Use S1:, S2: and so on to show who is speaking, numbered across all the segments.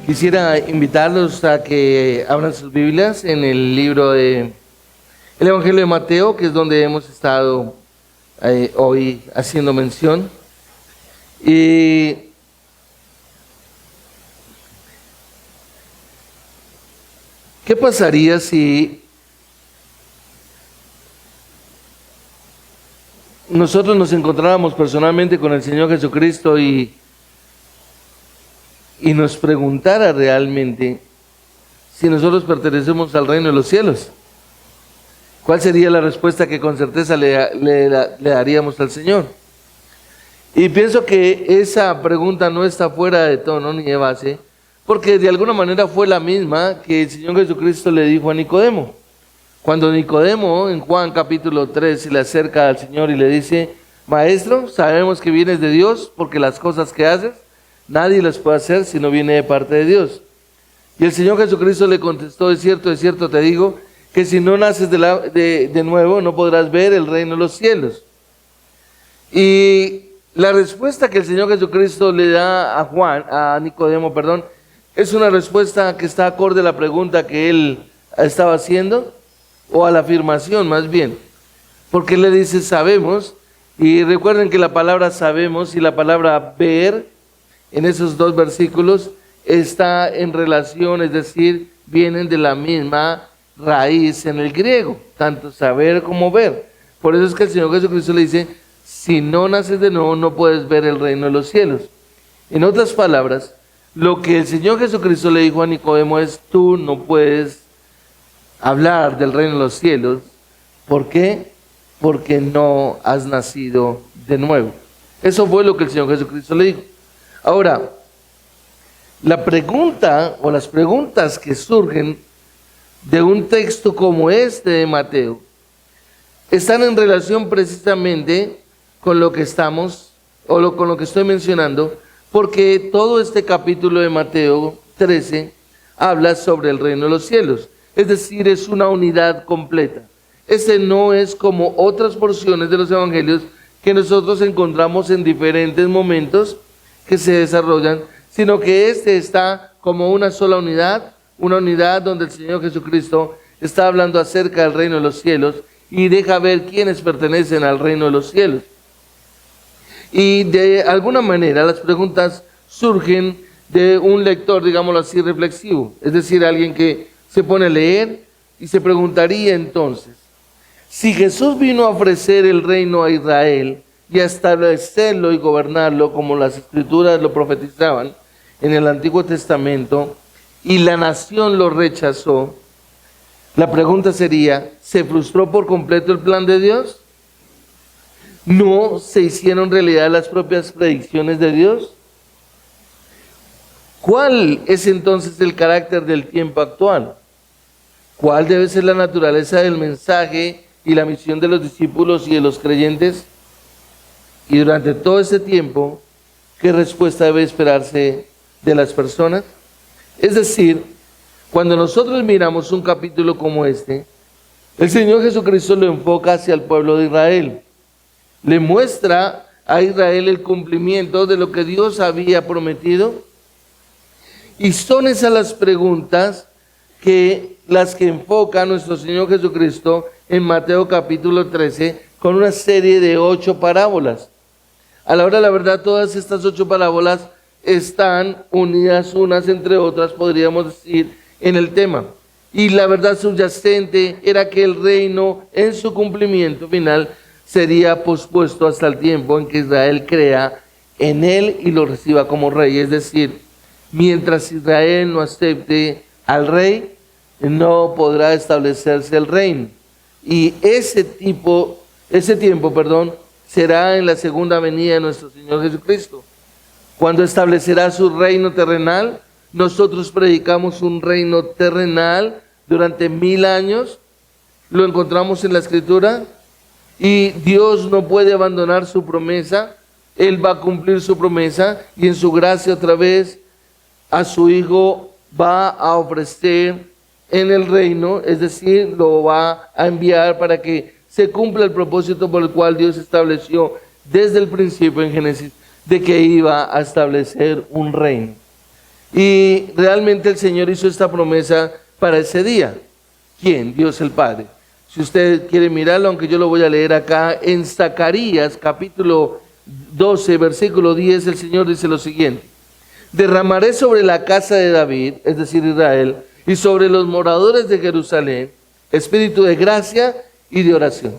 S1: Quisiera invitarlos a que abran sus Biblias en el libro de el Evangelio de Mateo, que es donde hemos estado hoy haciendo mención. Y ¿qué pasaría si nosotros nos encontráramos personalmente con el Señor Jesucristo y nos preguntara realmente si nosotros pertenecemos al reino de los cielos? ¿Cuál sería la respuesta que con certeza le daríamos al Señor? Y pienso que esa pregunta no está fuera de tono ni de base, porque de alguna manera fue la misma que el Señor Jesucristo le dijo a Nicodemo. Cuando Nicodemo, en Juan capítulo 3, se le acerca al Señor y le dice: Maestro, sabemos que vienes de Dios, porque las cosas que haces nadie las puede hacer si no viene de parte de Dios. Y el Señor Jesucristo le contestó: de cierto te digo, que si no naces de nuevo, no podrás ver el reino de los cielos. Y la respuesta que el Señor Jesucristo le da a Nicodemo, es una respuesta que está acorde a la pregunta que él estaba haciendo, o a la afirmación más bien. Porque él le dice sabemos, y recuerden que la palabra sabemos y la palabra ver, en esos dos versículos, está en relación, es decir, vienen de la misma raíz en el griego, tanto saber como ver. Por eso es que el Señor Jesucristo le dice: si no naces de nuevo, no puedes ver el reino de los cielos. En otras palabras, lo que el Señor Jesucristo le dijo a Nicodemo es: tú no puedes hablar del reino de los cielos. ¿Por qué? Porque no has nacido de nuevo. Eso fue lo que el Señor Jesucristo le dijo. Ahora, la pregunta o las preguntas que surgen de un texto como este de Mateo están en relación precisamente con lo que estamos, con lo que estoy mencionando, porque todo este capítulo de Mateo 13 habla sobre el reino de los cielos, es decir, es una unidad completa. Este no es como otras porciones de los evangelios que nosotros encontramos en diferentes momentos que se desarrollan, sino que este está como una sola unidad, una unidad donde el Señor Jesucristo está hablando acerca del reino de los cielos y deja ver quiénes pertenecen al reino de los cielos. Y de alguna manera las preguntas surgen de un lector, digámoslo así, reflexivo, es decir, alguien que se pone a leer y se preguntaría entonces: si Jesús vino a ofrecer el reino a Israel y a establecerlo y gobernarlo como las escrituras lo profetizaban en el Antiguo Testamento, y la nación lo rechazó, la pregunta sería: ¿se frustró por completo el plan de Dios? ¿No se hicieron realidad las propias predicciones de Dios? ¿Cuál es entonces el carácter del tiempo actual? ¿Cuál debe ser la naturaleza del mensaje y la misión de los discípulos y de los creyentes? Y durante todo ese tiempo, ¿qué respuesta debe esperarse de las personas? Es decir, cuando nosotros miramos un capítulo como este, el Señor Jesucristo lo enfoca hacia el pueblo de Israel. Le muestra a Israel el cumplimiento de lo que Dios había prometido. Y son esas las preguntas las que enfoca nuestro Señor Jesucristo en Mateo capítulo 13 con una serie de 8 parábolas. A la hora de la verdad, todas estas 8 parábolas están unidas unas entre otras, podríamos decir, en el tema. Y la verdad subyacente era que el reino en su cumplimiento final sería pospuesto hasta el tiempo en que Israel crea en él y lo reciba como rey. Es decir, mientras Israel no acepte al rey, no podrá establecerse el reino. Y ese tiempo, será en la segunda venida de nuestro Señor Jesucristo, cuando establecerá su reino terrenal. Nosotros predicamos un reino terrenal durante 1000 años, lo encontramos en la Escritura, y Dios no puede abandonar su promesa. Él va a cumplir su promesa y en su gracia otra vez a su Hijo va a ofrecer en el reino, es decir, lo va a enviar para que se cumpla el propósito por el cual Dios estableció desde el principio en Génesis, de que iba a establecer un reino. Y realmente el Señor hizo esta promesa para ese día. ¿Quién? Dios el Padre. Si usted quiere mirarlo, aunque yo lo voy a leer acá, en Zacarías capítulo 12, versículo 10, el Señor dice lo siguiente: derramaré sobre la casa de David, es decir, Israel, y sobre los moradores de Jerusalén, espíritu de gracia y de oración.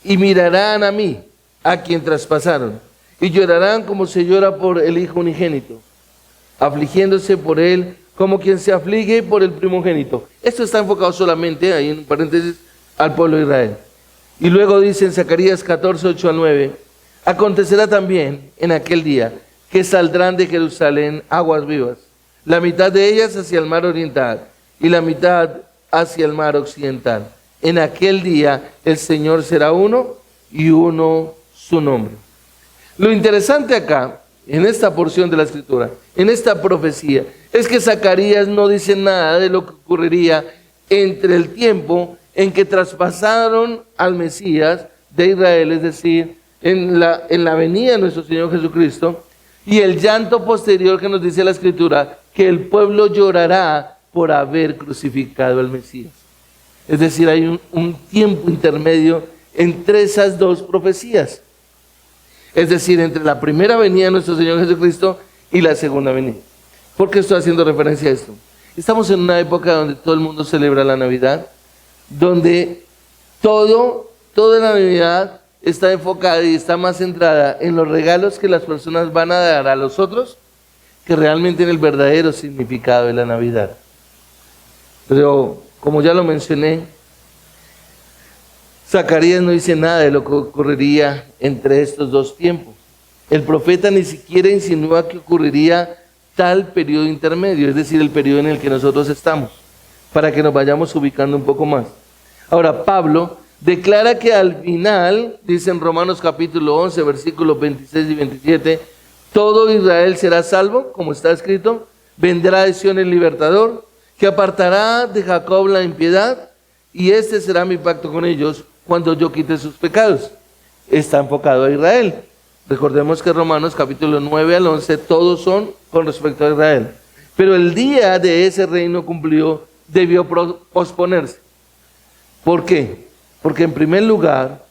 S1: Y mirarán a mí, a quien traspasaron, y llorarán como se llora por el hijo unigénito, afligiéndose por él como quien se aflige por el primogénito. Esto está enfocado solamente, ahí en paréntesis, al pueblo de Israel. Y luego dice en Zacarías 14, 8 al 9, acontecerá también en aquel día que saldrán de Jerusalén aguas vivas, la mitad de ellas hacia el mar oriental y la mitad hacia el mar occidental. En aquel día el Señor será uno y uno su nombre. Lo interesante acá, en esta porción de la Escritura, en esta profecía, es que Zacarías no dice nada de lo que ocurriría entre el tiempo en que traspasaron al Mesías de Israel, es decir, en la venida de nuestro Señor Jesucristo, y el llanto posterior que nos dice la Escritura, que el pueblo llorará por haber crucificado al Mesías. Es decir, hay un tiempo intermedio entre esas dos profecías. Es decir, entre la primera venida de nuestro Señor Jesucristo y la segunda venida. ¿Por qué estoy haciendo referencia a esto? Estamos en una época donde todo el mundo celebra la Navidad, donde toda la Navidad está enfocada y está más centrada en los regalos que las personas van a dar a los otros que realmente en el verdadero significado de la Navidad. Pero, como ya lo mencioné, Zacarías no dice nada de lo que ocurriría entre estos dos tiempos. El profeta ni siquiera insinúa que ocurriría tal periodo intermedio, es decir, el periodo en el que nosotros estamos, para que nos vayamos ubicando un poco más. Ahora, Pablo declara que al final, dice en Romanos capítulo 11, versículos 26 y 27, todo Israel será salvo, como está escrito, vendrá de Sión el libertador, que apartará de Jacob la impiedad, y este será mi pacto con ellos cuando yo quite sus pecados. Está enfocado a Israel. Recordemos que Romanos capítulo 9 al 11, todos son con respecto a Israel. Pero el día de ese reino cumplido debió posponerse. ¿Por qué? Porque en primer lugar,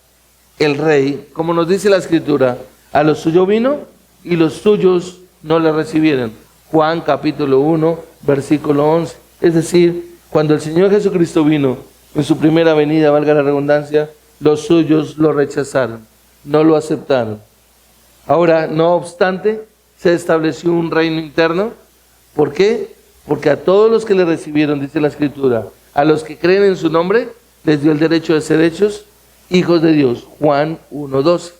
S1: el rey, como nos dice la Escritura, a lo suyo vino y los suyos no le recibieron. Juan capítulo 1, versículo 11. Es decir, cuando el Señor Jesucristo vino en su primera venida, valga la redundancia, los suyos lo rechazaron, no lo aceptaron. Ahora, no obstante, se estableció un reino interno. ¿Por qué? Porque a todos los que le recibieron, dice la Escritura, a los que creen en su nombre, les dio el derecho de ser hechos hijos de Dios. Juan 1:12.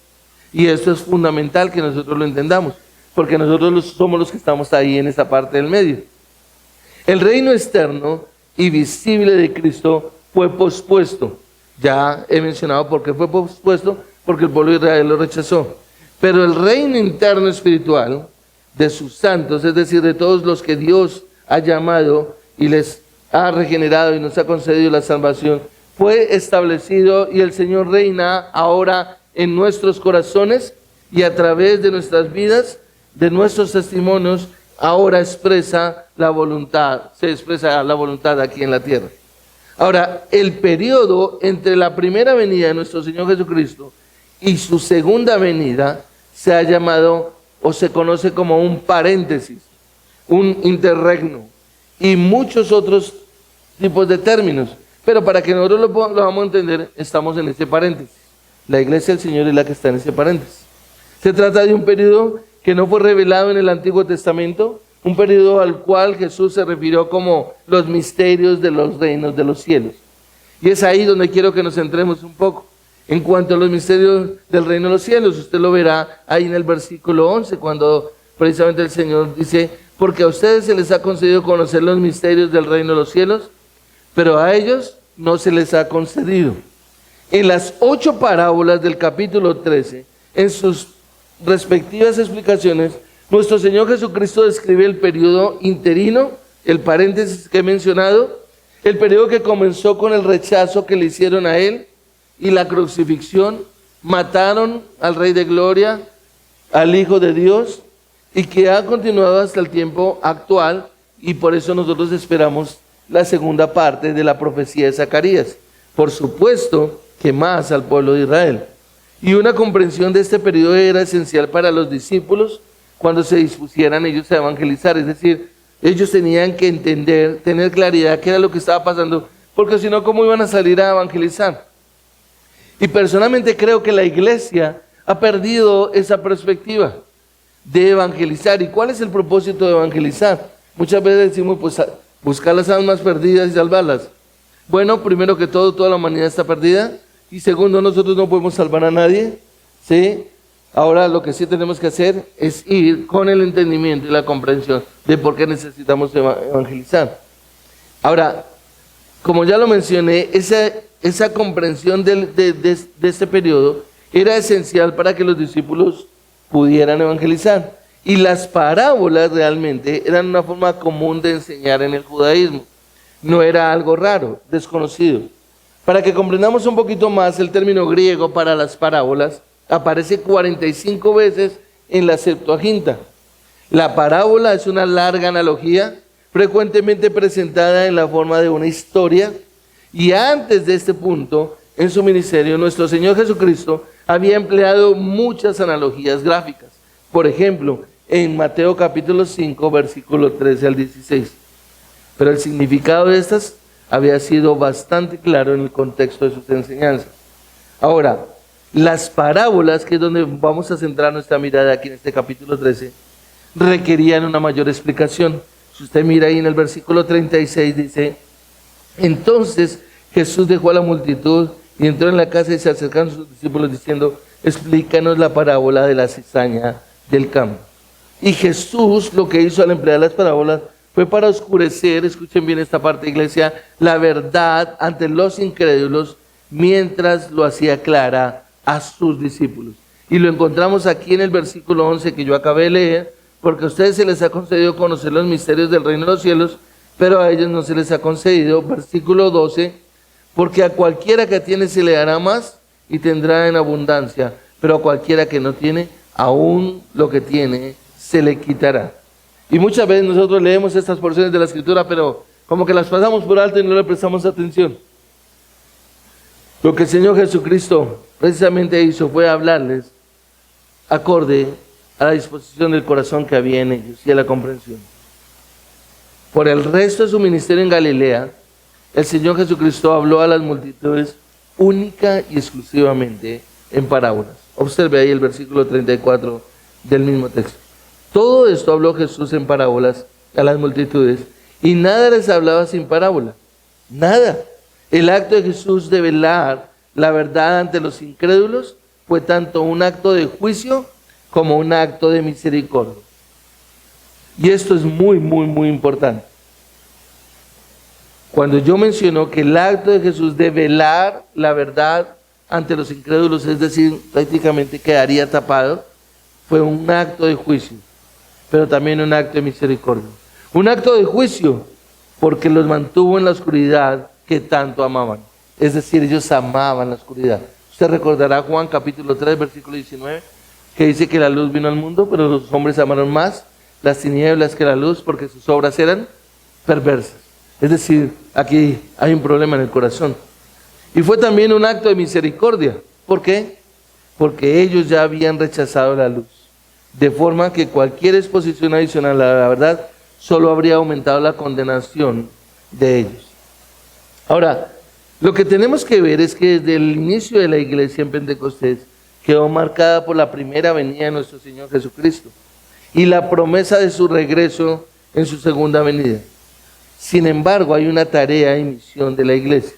S1: Y esto es fundamental que nosotros lo entendamos, porque nosotros somos los que estamos ahí en esa parte del medio. El reino externo y visible de Cristo fue pospuesto. Ya he mencionado por qué fue pospuesto, porque el pueblo de Israel lo rechazó. Pero el reino interno espiritual de sus santos, es decir, de todos los que Dios ha llamado y les ha regenerado y nos ha concedido la salvación, fue establecido, y el Señor reina ahora en nuestros corazones y a través de nuestras vidas, de nuestros testimonios, ahora expresa la voluntad, se expresa la voluntad aquí en la tierra. Ahora, el periodo entre la primera venida de nuestro Señor Jesucristo y su segunda venida se ha llamado o se conoce como un paréntesis, un interregno y muchos otros tipos de términos. Pero para que nosotros lo vamos a entender, estamos en ese paréntesis. La iglesia del Señor es la que está en ese paréntesis. Se trata de un periodo que no fue revelado en el Antiguo Testamento, un periodo al cual Jesús se refirió como los misterios de los reinos de los cielos. Y es ahí donde quiero que nos centremos un poco. En cuanto a los misterios del reino de los cielos, usted lo verá ahí en el versículo 11, cuando precisamente el Señor dice, porque a ustedes se les ha concedido conocer los misterios del reino de los cielos, pero a ellos no se les ha concedido. En las 8 parábolas del capítulo 13, en sus respectivas explicaciones, nuestro Señor Jesucristo describe el periodo interino, el paréntesis que he mencionado, el periodo que comenzó con el rechazo que le hicieron a Él y la crucifixión. Mataron al Rey de Gloria, al Hijo de Dios, y que ha continuado hasta el tiempo actual, y por eso nosotros esperamos la segunda parte de la profecía de Zacarías. Por supuesto que más al pueblo de Israel. Y una comprensión de este periodo era esencial para los discípulos cuando se dispusieran ellos a evangelizar. Es decir, ellos tenían que entender, tener claridad qué era lo que estaba pasando, porque si no, ¿cómo iban a salir a evangelizar? Y personalmente creo que la iglesia ha perdido esa perspectiva de evangelizar. ¿Y cuál es el propósito de evangelizar? Muchas veces decimos, pues, buscar las almas perdidas y salvarlas. Bueno, primero que todo, toda la humanidad está perdida. Y segundo, nosotros no podemos salvar a nadie, ¿sí? Ahora lo que sí tenemos que hacer es ir con el entendimiento y la comprensión de por qué necesitamos evangelizar. Ahora, como ya lo mencioné, esa comprensión de este periodo era esencial para que los discípulos pudieran evangelizar. Y las parábolas realmente eran una forma común de enseñar en el judaísmo. No era algo raro, desconocido. Para que comprendamos un poquito más, el término griego para las parábolas aparece 45 veces en la Septuaginta. La parábola es una larga analogía, frecuentemente presentada en la forma de una historia, y antes de este punto, en su ministerio, nuestro Señor Jesucristo había empleado muchas analogías gráficas. Por ejemplo, en Mateo capítulo 5, versículo 13 al 16. Pero el significado de estas había sido bastante claro en el contexto de sus enseñanzas. Ahora, las parábolas, que es donde vamos a centrar nuestra mirada aquí en este capítulo 13, requerían una mayor explicación. Si usted mira ahí en el versículo 36, dice: entonces Jesús dejó a la multitud y entró en la casa, y se acercaron a sus discípulos diciendo: explícanos la parábola de la cizaña del campo. Y Jesús lo que hizo al emplear las parábolas fue para oscurecer, escuchen bien esta parte, iglesia, la verdad ante los incrédulos, mientras lo hacía clara a sus discípulos. Y lo encontramos aquí en el versículo 11 que yo acabé de leer: porque a ustedes se les ha concedido conocer los misterios del reino de los cielos, pero a ellos no se les ha concedido. Versículo 12: porque a cualquiera que tiene se le dará más y tendrá en abundancia, pero a cualquiera que no tiene, aún lo que tiene se le quitará. Y muchas veces nosotros leemos estas porciones de la Escritura, pero como que las pasamos por alto y no le prestamos atención. Lo que el Señor Jesucristo precisamente hizo fue hablarles acorde a la disposición del corazón que había en ellos y a la comprensión. Por el resto de su ministerio en Galilea, el Señor Jesucristo habló a las multitudes única y exclusivamente en parábolas. Observe ahí el versículo 34 del mismo texto. Todo esto habló Jesús en parábolas a las multitudes, y nada les hablaba sin parábola. Nada. El acto de Jesús de velar la verdad ante los incrédulos fue tanto un acto de juicio como un acto de misericordia. Y esto es muy, muy, muy importante. Cuando yo menciono que el acto de Jesús de velar la verdad ante los incrédulos, es decir, prácticamente quedaría tapado, fue un acto de juicio, pero también un acto de misericordia. Un acto de juicio porque los mantuvo en la oscuridad que tanto amaban. Es decir, ellos amaban la oscuridad. Usted recordará Juan capítulo 3, versículo 19, que dice que la luz vino al mundo, pero los hombres amaron más las tinieblas que la luz, porque sus obras eran perversas. Es decir, aquí hay un problema en el corazón. Y fue también un acto de misericordia. ¿Por qué? Porque ellos ya habían rechazado la luz. De forma que cualquier exposición adicional a la verdad solo habría aumentado la condenación de ellos. Ahora, lo que tenemos que ver es que desde el inicio de la iglesia en Pentecostés quedó marcada por la primera venida de nuestro Señor Jesucristo y la promesa de su regreso en su segunda venida. Sin embargo, hay una tarea y misión de la iglesia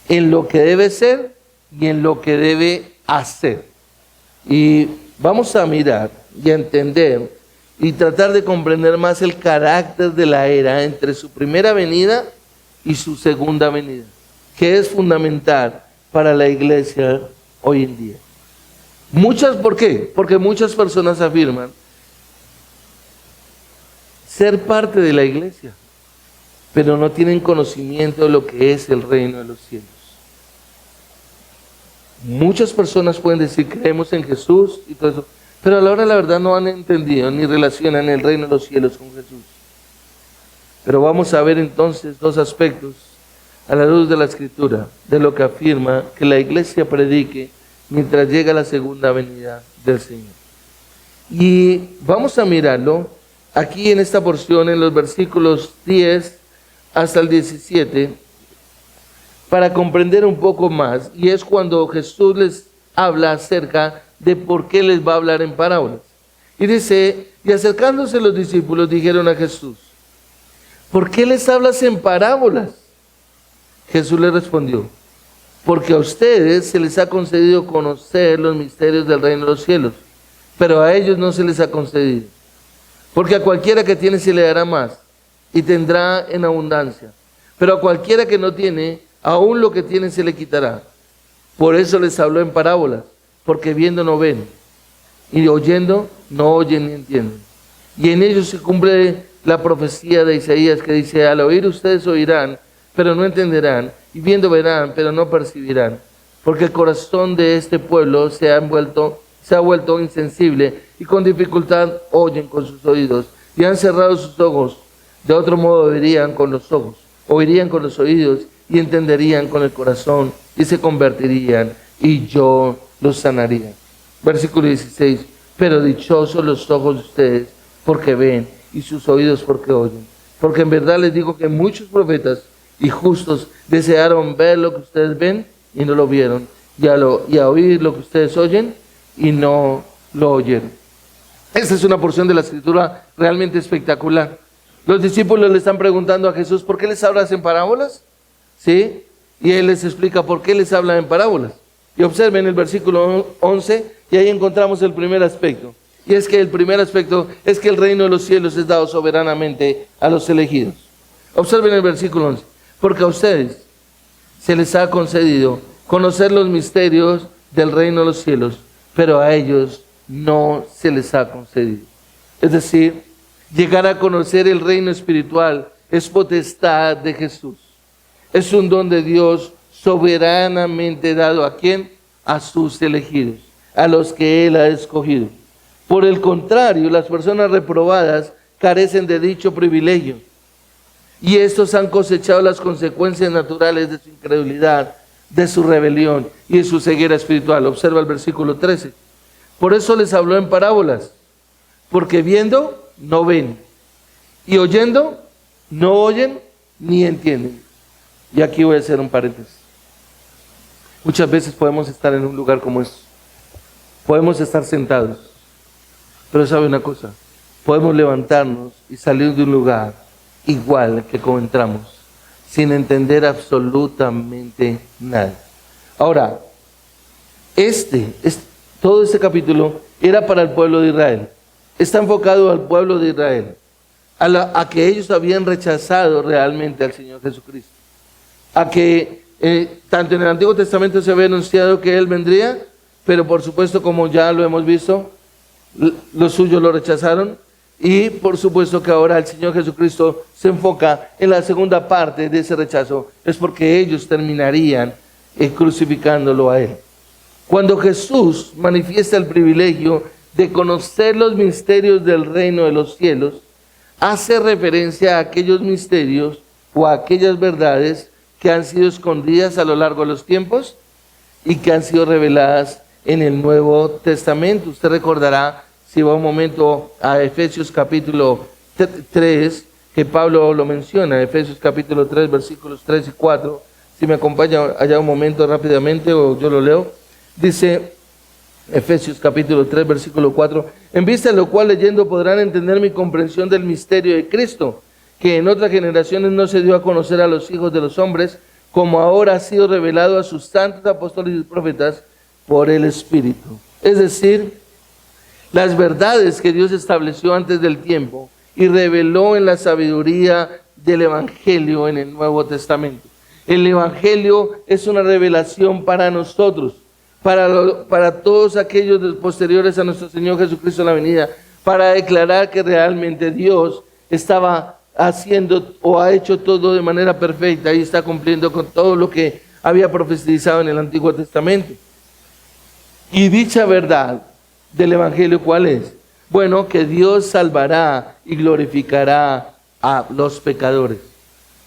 S1: en lo que debe ser y en lo que debe hacer. Y vamos a mirar y a entender y tratar de comprender más el carácter de la era entre su primera venida y su segunda venida, que es fundamental para la iglesia hoy en día. ¿Por qué? Porque muchas personas afirman ser parte de la iglesia, pero no tienen conocimiento de lo que es el reino de los cielos. Muchas personas pueden decir creemos en Jesús y todo eso, pero a la hora de la verdad no han entendido ni relacionan el reino de los cielos con Jesús. Pero vamos a ver entonces dos aspectos a la luz de la Escritura, de lo que afirma que la iglesia predique mientras llega la segunda venida del Señor. Y vamos a mirarlo aquí en esta porción, en los versículos 10 hasta el 17, para comprender un poco más. Y es cuando Jesús les habla acerca de por qué les va a hablar en parábolas. Y dice, y acercándose los discípulos dijeron a Jesús, ¿por qué les hablas en parábolas? Jesús les respondió, porque a ustedes se les ha concedido conocer los misterios del reino de los cielos, pero a ellos no se les ha concedido. Porque a cualquiera que tiene se le dará más, y tendrá en abundancia. Pero a cualquiera que no tiene, aún lo que tiene se le quitará. Por eso les habló en parábolas, porque viendo no ven, y oyendo no oyen ni entienden. Y en ellos se cumple la profecía de Isaías que dice, al oír ustedes oirán, pero no entenderán, y viendo verán, pero no percibirán. Porque el corazón de este pueblo se ha vuelto insensible, y con dificultad oyen con sus oídos, y han cerrado sus ojos. De otro modo oirían con los ojos, oirían con los oídos, y entenderían con el corazón, y se convertirían, y yo los sanaría. Versículo 16, pero dichosos los ojos de ustedes, porque ven, y sus oídos porque oyen. Porque en verdad les digo que muchos profetas y justos desearon ver lo que ustedes ven, y no lo vieron, y a oír lo que ustedes oyen, y no lo oyeron. Esta es una porción de la Escritura realmente espectacular. Los discípulos le están preguntando a Jesús, ¿por qué les hablas en parábolas? ¿Sí? Y Él les explica por qué les habla en parábolas. Y observen el versículo 11, y ahí encontramos el primer aspecto. Y es que el primer aspecto es que el reino de los cielos es dado soberanamente a los elegidos. Observen el versículo 11. Porque a ustedes se les ha concedido conocer los misterios del reino de los cielos, pero a ellos no se les ha concedido. Es decir, llegar a conocer el reino espiritual es potestad de Jesús. Es un don de Dios soberanamente dado ¿a quién? A sus elegidos, a los que Él ha escogido. Por el contrario, las personas reprobadas carecen de dicho privilegio, y estos han cosechado las consecuencias naturales de su incredulidad, de su rebelión y de su ceguera espiritual. Observa el versículo 13. Por eso les habló en parábolas, porque viendo no ven, y oyendo no oyen ni entienden. Y aquí voy a hacer un paréntesis. Muchas veces podemos estar en un lugar como este, podemos estar sentados, pero sabe una cosa, podemos levantarnos y salir de un lugar igual que como entramos, sin entender absolutamente nada. Ahora, todo este capítulo era para el pueblo de Israel. Está enfocado al pueblo de Israel, a que ellos habían rechazado realmente al Señor Jesucristo. A que tanto en el Antiguo Testamento se había anunciado que Él vendría, pero por supuesto, como ya lo hemos visto, los suyos lo rechazaron. Y por supuesto que ahora el Señor Jesucristo se enfoca en la segunda parte de ese rechazo, es porque ellos terminarían crucificándolo a Él. Cuando Jesús manifiesta el privilegio de conocer los misterios del reino de los cielos, hace referencia a aquellos misterios o a aquellas verdades que han sido escondidas a lo largo de los tiempos y que han sido reveladas en el Nuevo Testamento. Usted recordará, si va un momento a Efesios capítulo 3, que Pablo lo menciona, Efesios capítulo 3, versículos 3 y 4, si me acompaña allá un momento rápidamente o yo lo leo, dice Efesios capítulo 3, versículo 4, en vista de lo cual leyendo podrán entender mi comprensión del misterio de Cristo, que en otras generaciones no se dio a conocer a los hijos de los hombres, como ahora ha sido revelado a sus santos apóstoles y profetas por el Espíritu. Es decir, las verdades que Dios estableció antes del tiempo y reveló en la sabiduría del Evangelio en el Nuevo Testamento. El Evangelio es una revelación para nosotros, para todos aquellos posteriores a nuestro Señor Jesucristo en la venida, para declarar que realmente Dios estaba haciendo o ha hecho todo de manera perfecta y está cumpliendo con todo lo que había profetizado en el Antiguo Testamento. Y dicha verdad del Evangelio, ¿cuál es? Bueno, que Dios salvará y glorificará a los pecadores.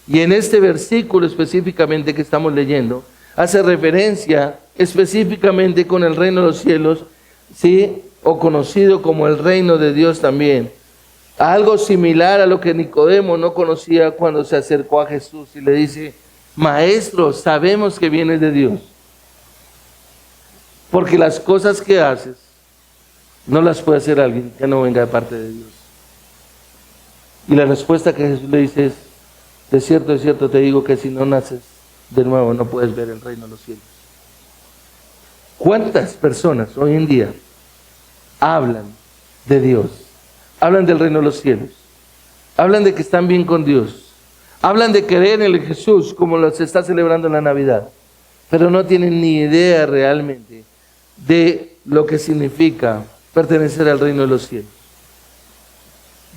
S1: Y en este versículo específicamente que estamos leyendo, hace referencia específicamente con el reino de los cielos, ¿sí? O conocido como el reino de Dios también. Algo similar a lo que Nicodemo no conocía cuando se acercó a Jesús y le dice: Maestro, sabemos que vienes de Dios, porque las cosas que haces no las puede hacer alguien que no venga de parte de Dios. Y la respuesta que Jesús le dice es: de cierto te digo que si no naces de nuevo no puedes ver el reino de los cielos. ¿Cuántas personas hoy en día hablan de Dios? Hablan del reino de los cielos. Hablan de que están bien con Dios. Hablan de creer en el Jesús como lo se está celebrando en la Navidad. Pero no tienen ni idea realmente de lo que significa pertenecer al reino de los cielos.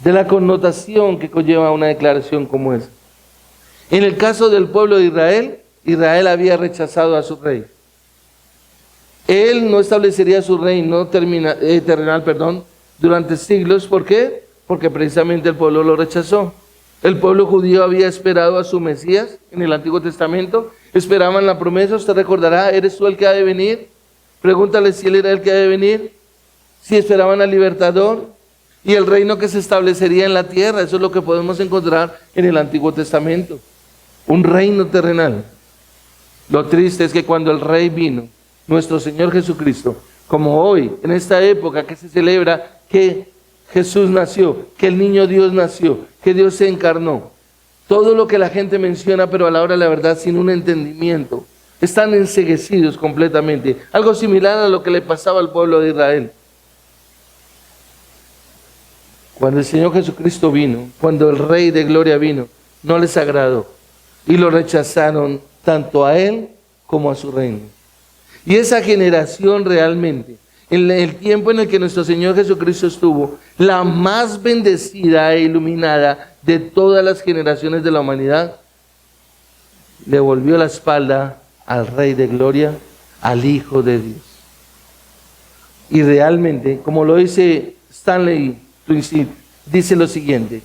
S1: De la connotación que conlleva una declaración como esa. En el caso del pueblo de Israel, Israel había rechazado a su rey. Él no establecería su reino terrenal, durante siglos. ¿Por qué? Porque precisamente el pueblo lo rechazó. El pueblo judío había esperado a su Mesías en el Antiguo Testamento. Esperaban la promesa. Usted recordará: ¿eres tú el que ha de venir? Pregúntale si él era el que ha de venir. Si esperaban al libertador y el reino que se establecería en la tierra. Eso es lo que podemos encontrar en el Antiguo Testamento. Un reino terrenal. Lo triste es que cuando el rey vino, nuestro Señor Jesucristo, como hoy, en esta época que se celebra que Jesús nació, que el niño Dios nació, que Dios se encarnó, todo lo que la gente menciona, pero a la hora de la verdad sin un entendimiento, están enceguecidos completamente. Algo similar a lo que le pasaba al pueblo de Israel. Cuando el Señor Jesucristo vino, cuando el Rey de Gloria vino, no les agradó y lo rechazaron tanto a Él como a su reino. Y esa generación realmente, en el tiempo en el que nuestro Señor Jesucristo estuvo, la más bendecida e iluminada de todas las generaciones de la humanidad, le volvió la espalda al Rey de Gloria, al Hijo de Dios. Y realmente, como lo dice Stanley Twinsit, dice lo siguiente: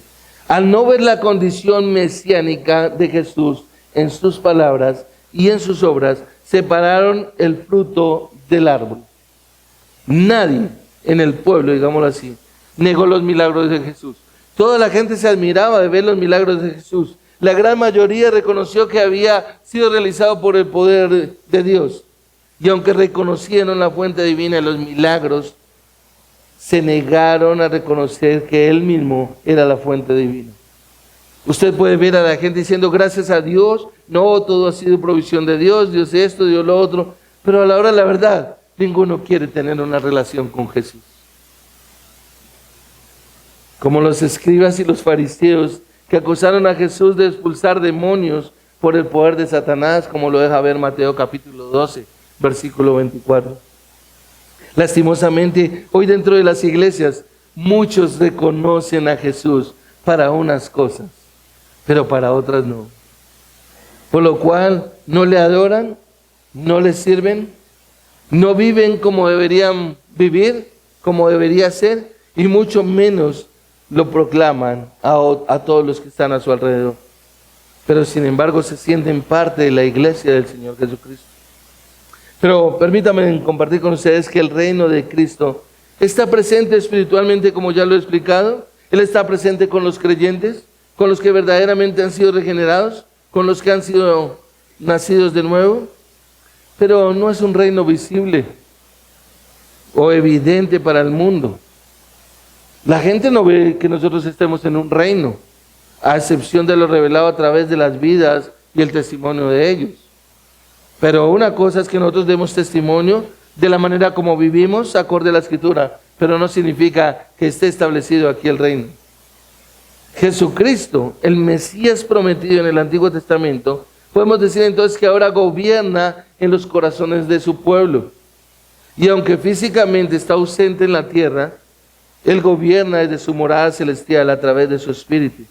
S1: al no ver la condición mesiánica de Jesús en sus palabras y en sus obras, separaron el fruto del árbol. Nadie en el pueblo, digámoslo así, negó los milagros de Jesús. Toda la gente se admiraba de ver los milagros de Jesús. La gran mayoría reconoció que había sido realizado por el poder de Dios. Y aunque reconocieron la fuente divina de los milagros, se negaron a reconocer que Él mismo era la fuente divina. Usted puede ver a la gente diciendo: gracias a Dios, no, todo ha sido provisión de Dios, Dios esto, Dios lo otro. Pero a la hora de la verdad, ninguno quiere tener una relación con Jesús. Como los escribas y los fariseos que acusaron a Jesús de expulsar demonios por el poder de Satanás, como lo deja ver Mateo capítulo 12, versículo 24. Lastimosamente, hoy dentro de las iglesias, muchos reconocen a Jesús para unas cosas, pero para otras no. Por lo cual no le adoran, no le sirven, no viven como deberían vivir, como debería ser, y mucho menos lo proclaman a todos los que están a su alrededor. Pero sin embargo se sienten parte de la iglesia del Señor Jesucristo. Pero permítanme compartir con ustedes que el reino de Cristo está presente espiritualmente, como ya lo he explicado. Él está presente con los creyentes, con los que verdaderamente han sido regenerados, con los que han sido nacidos de nuevo. Pero no es un reino visible o evidente para el mundo. La gente no ve que nosotros estemos en un reino, a excepción de lo revelado a través de las vidas y el testimonio de ellos. Pero una cosa es que nosotros demos testimonio de la manera como vivimos, acorde a la Escritura, pero no significa que esté establecido aquí el reino. Jesucristo, el Mesías prometido en el Antiguo Testamento, podemos decir entonces que ahora gobierna en los corazones de su pueblo. Y aunque físicamente está ausente en la tierra, Él gobierna desde su morada celestial a través de su Espíritu,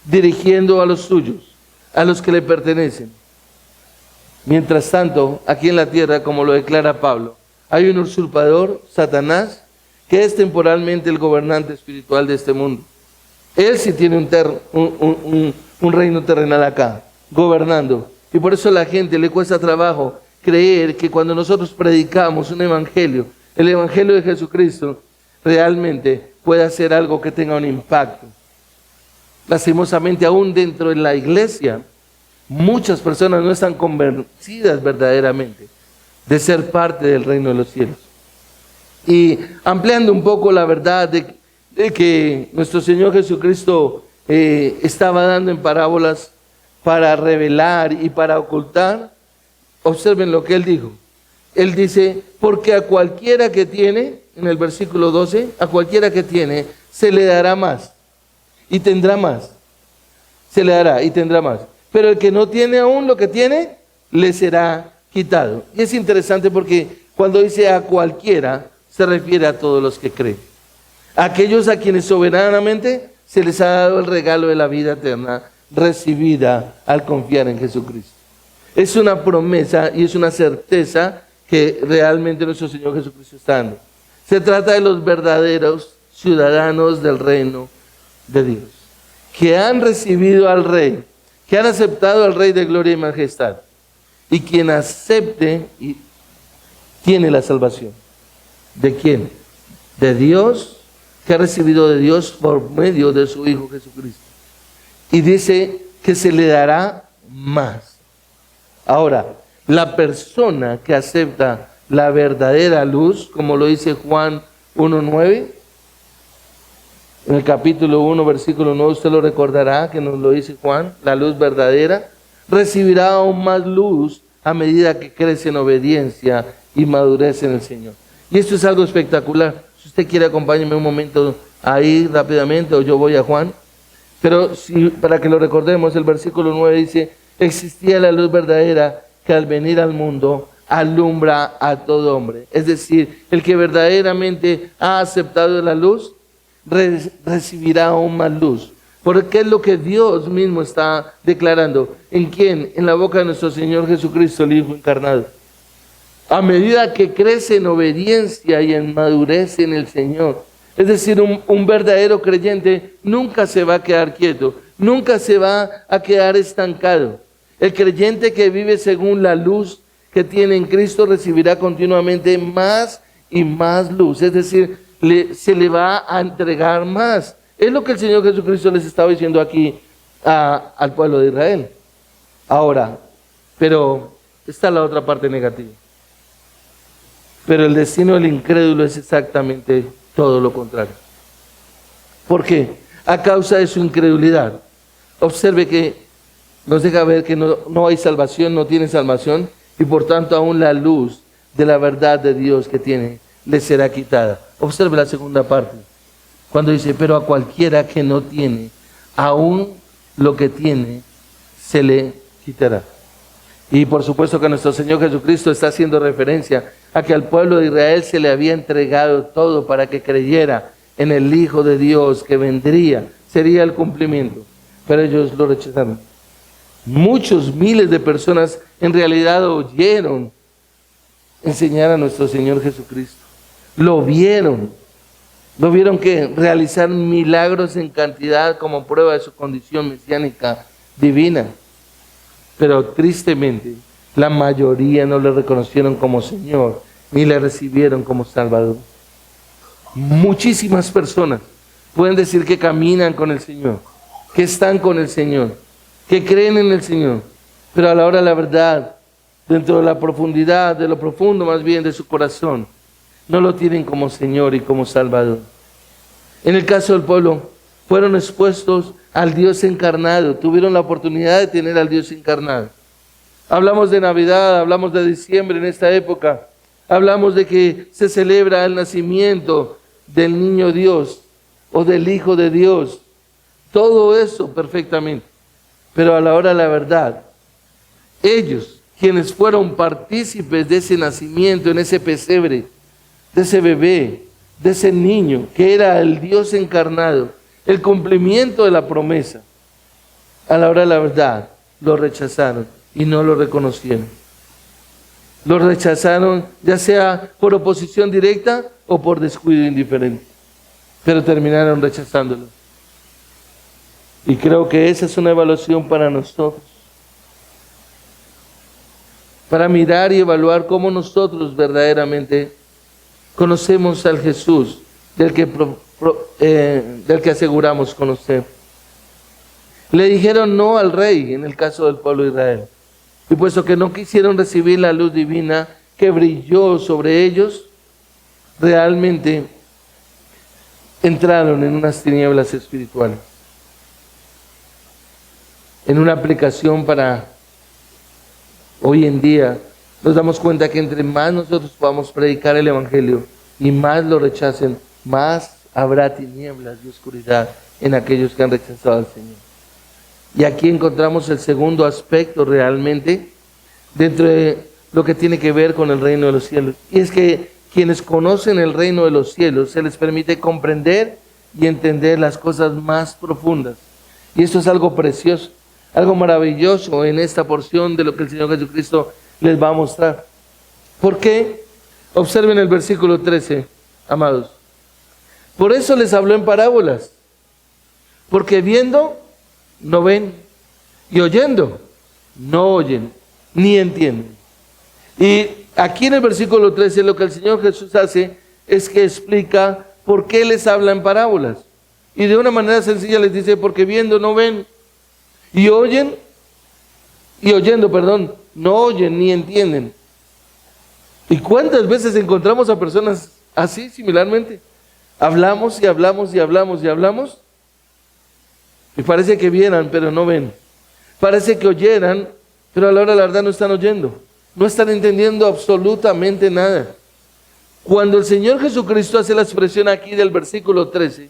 S1: dirigiendo a los suyos, a los que le pertenecen. Mientras tanto, aquí en la tierra, como lo declara Pablo, hay un usurpador, Satanás, que es temporalmente el gobernante espiritual de este mundo. Él sí tiene un reino terrenal acá, gobernando. Y por eso a la gente le cuesta trabajo creer que cuando nosotros predicamos un evangelio, el evangelio de Jesucristo, realmente puede hacer algo que tenga un impacto. Lastimosamente, aún dentro de la iglesia, muchas personas no están convencidas verdaderamente de ser parte del reino de los cielos. Y ampliando un poco la verdad de que nuestro Señor Jesucristo estaba dando en parábolas para revelar y para ocultar, observen lo que Él dijo. Él dice, porque a cualquiera que tiene, en el versículo 12, a cualquiera que tiene, se le dará más y tendrá más. Se le dará y tendrá más. Pero el que no tiene aún lo que tiene, le será quitado. Y es interesante porque cuando dice a cualquiera, se refiere a todos los que creen. Aquellos a quienes soberanamente se les ha dado el regalo de la vida eterna, recibida al confiar en Jesucristo. Es una promesa y es una certeza que realmente nuestro Señor Jesucristo está dando. Se trata de los verdaderos ciudadanos del reino de Dios, que han recibido al Rey, que han aceptado al Rey de gloria y majestad, y quien acepte y tiene la salvación. ¿De quién? De Dios, que ha recibido de Dios por medio de su Hijo Jesucristo. Y dice que se le dará más. Ahora, la persona que acepta la verdadera luz, como lo dice Juan 1:9, en el capítulo 1, versículo 9, usted lo recordará que nos lo dice Juan, la luz verdadera, recibirá aún más luz a medida que crece en obediencia y madurez en el Señor. Y esto es algo espectacular. Si usted quiere, acompáñeme un momento ahí rápidamente, o yo voy a Juan. Pero para que lo recordemos, el versículo 9 dice, existía la luz verdadera que al venir al mundo alumbra a todo hombre. Es decir, el que verdaderamente ha aceptado la luz, recibirá aún más luz. Porque es lo que Dios mismo está declarando. ¿En quién? En la boca de nuestro Señor Jesucristo, el Hijo encarnado. A medida que crece en obediencia y en madurez en el Señor. Es decir, un verdadero creyente nunca se va a quedar quieto, nunca se va a quedar estancado. El creyente que vive según la luz que tiene en Cristo recibirá continuamente más y más luz. Es decir, se le va a entregar más. Es lo que el Señor Jesucristo les estaba diciendo aquí al pueblo de Israel. Ahora, pero está la otra parte negativa. Pero el destino del incrédulo es exactamente todo lo contrario. ¿Por qué? A causa de su incredulidad. Observe que nos deja ver que no hay salvación, no tiene salvación, y por tanto aún la luz de la verdad de Dios que tiene le será quitada. Observe la segunda parte, cuando dice, pero a cualquiera que no tiene, aún lo que tiene se le quitará. Y por supuesto que nuestro Señor Jesucristo está haciendo referencia a que al pueblo de Israel se le había entregado todo para que creyera en el Hijo de Dios que vendría, sería el cumplimiento, pero ellos lo rechazaron. Muchos miles de personas en realidad oyeron enseñar a nuestro Señor Jesucristo, lo vieron que realizar milagros en cantidad como prueba de su condición mesiánica divina. Pero tristemente, la mayoría no le reconocieron como Señor, ni le recibieron como Salvador. Muchísimas personas pueden decir que caminan con el Señor, que están con el Señor, que creen en el Señor, pero a la hora de la verdad, dentro de la profundidad, de lo profundo más bien de su corazón, no lo tienen como Señor y como Salvador. En el caso del pueblo, fueron expuestos al Dios encarnado, tuvieron la oportunidad de tener al Dios encarnado. Hablamos de Navidad, hablamos de diciembre en esta época, hablamos de que se celebra el nacimiento del niño Dios o del Hijo de Dios, todo eso perfectamente, pero a la hora de la verdad, ellos, quienes fueron partícipes de ese nacimiento, en ese pesebre, de ese bebé, de ese niño, que era el Dios encarnado, el cumplimiento de la promesa, a la hora de la verdad, lo rechazaron y no lo reconocieron. Lo rechazaron ya sea por oposición directa o por descuido indiferente, pero terminaron rechazándolo. Y creo que esa es una evaluación para nosotros, para mirar y evaluar cómo nosotros verdaderamente conocemos al Jesús del que aseguramos conocer. Le dijeron no al rey en el caso del pueblo de Israel. Y puesto que no quisieron recibir la luz divina que brilló sobre ellos, realmente entraron en unas tinieblas espirituales. En una aplicación para hoy en día, nos damos cuenta que entre más nosotros podamos predicar el Evangelio y más lo rechacen, más habrá tinieblas y oscuridad en aquellos que han rechazado al Señor. Y aquí encontramos el segundo aspecto realmente dentro de lo que tiene que ver con el reino de los cielos. Y es que quienes conocen el reino de los cielos se les permite comprender y entender las cosas más profundas. Y esto es algo precioso, algo maravilloso en esta porción de lo que el Señor Jesucristo les va a mostrar. ¿Por qué? Observen el versículo 13, amados. Por eso les habló en parábolas, porque viendo no ven, y oyendo no oyen, ni entienden. Y aquí en el versículo 13 lo que el Señor Jesús hace es que explica por qué les habla en parábolas. Y de una manera sencilla les dice, porque viendo no ven, y oyen, y oyendo, no oyen ni entienden. ¿Y cuántas veces encontramos a personas así similarmente? Hablamos y hablamos y hablamos y hablamos, y parece que vieran, pero no ven. Parece que oyeran, pero a la hora de la verdad no están oyendo. No están entendiendo absolutamente nada. Cuando el Señor Jesucristo hace la expresión aquí del versículo 13,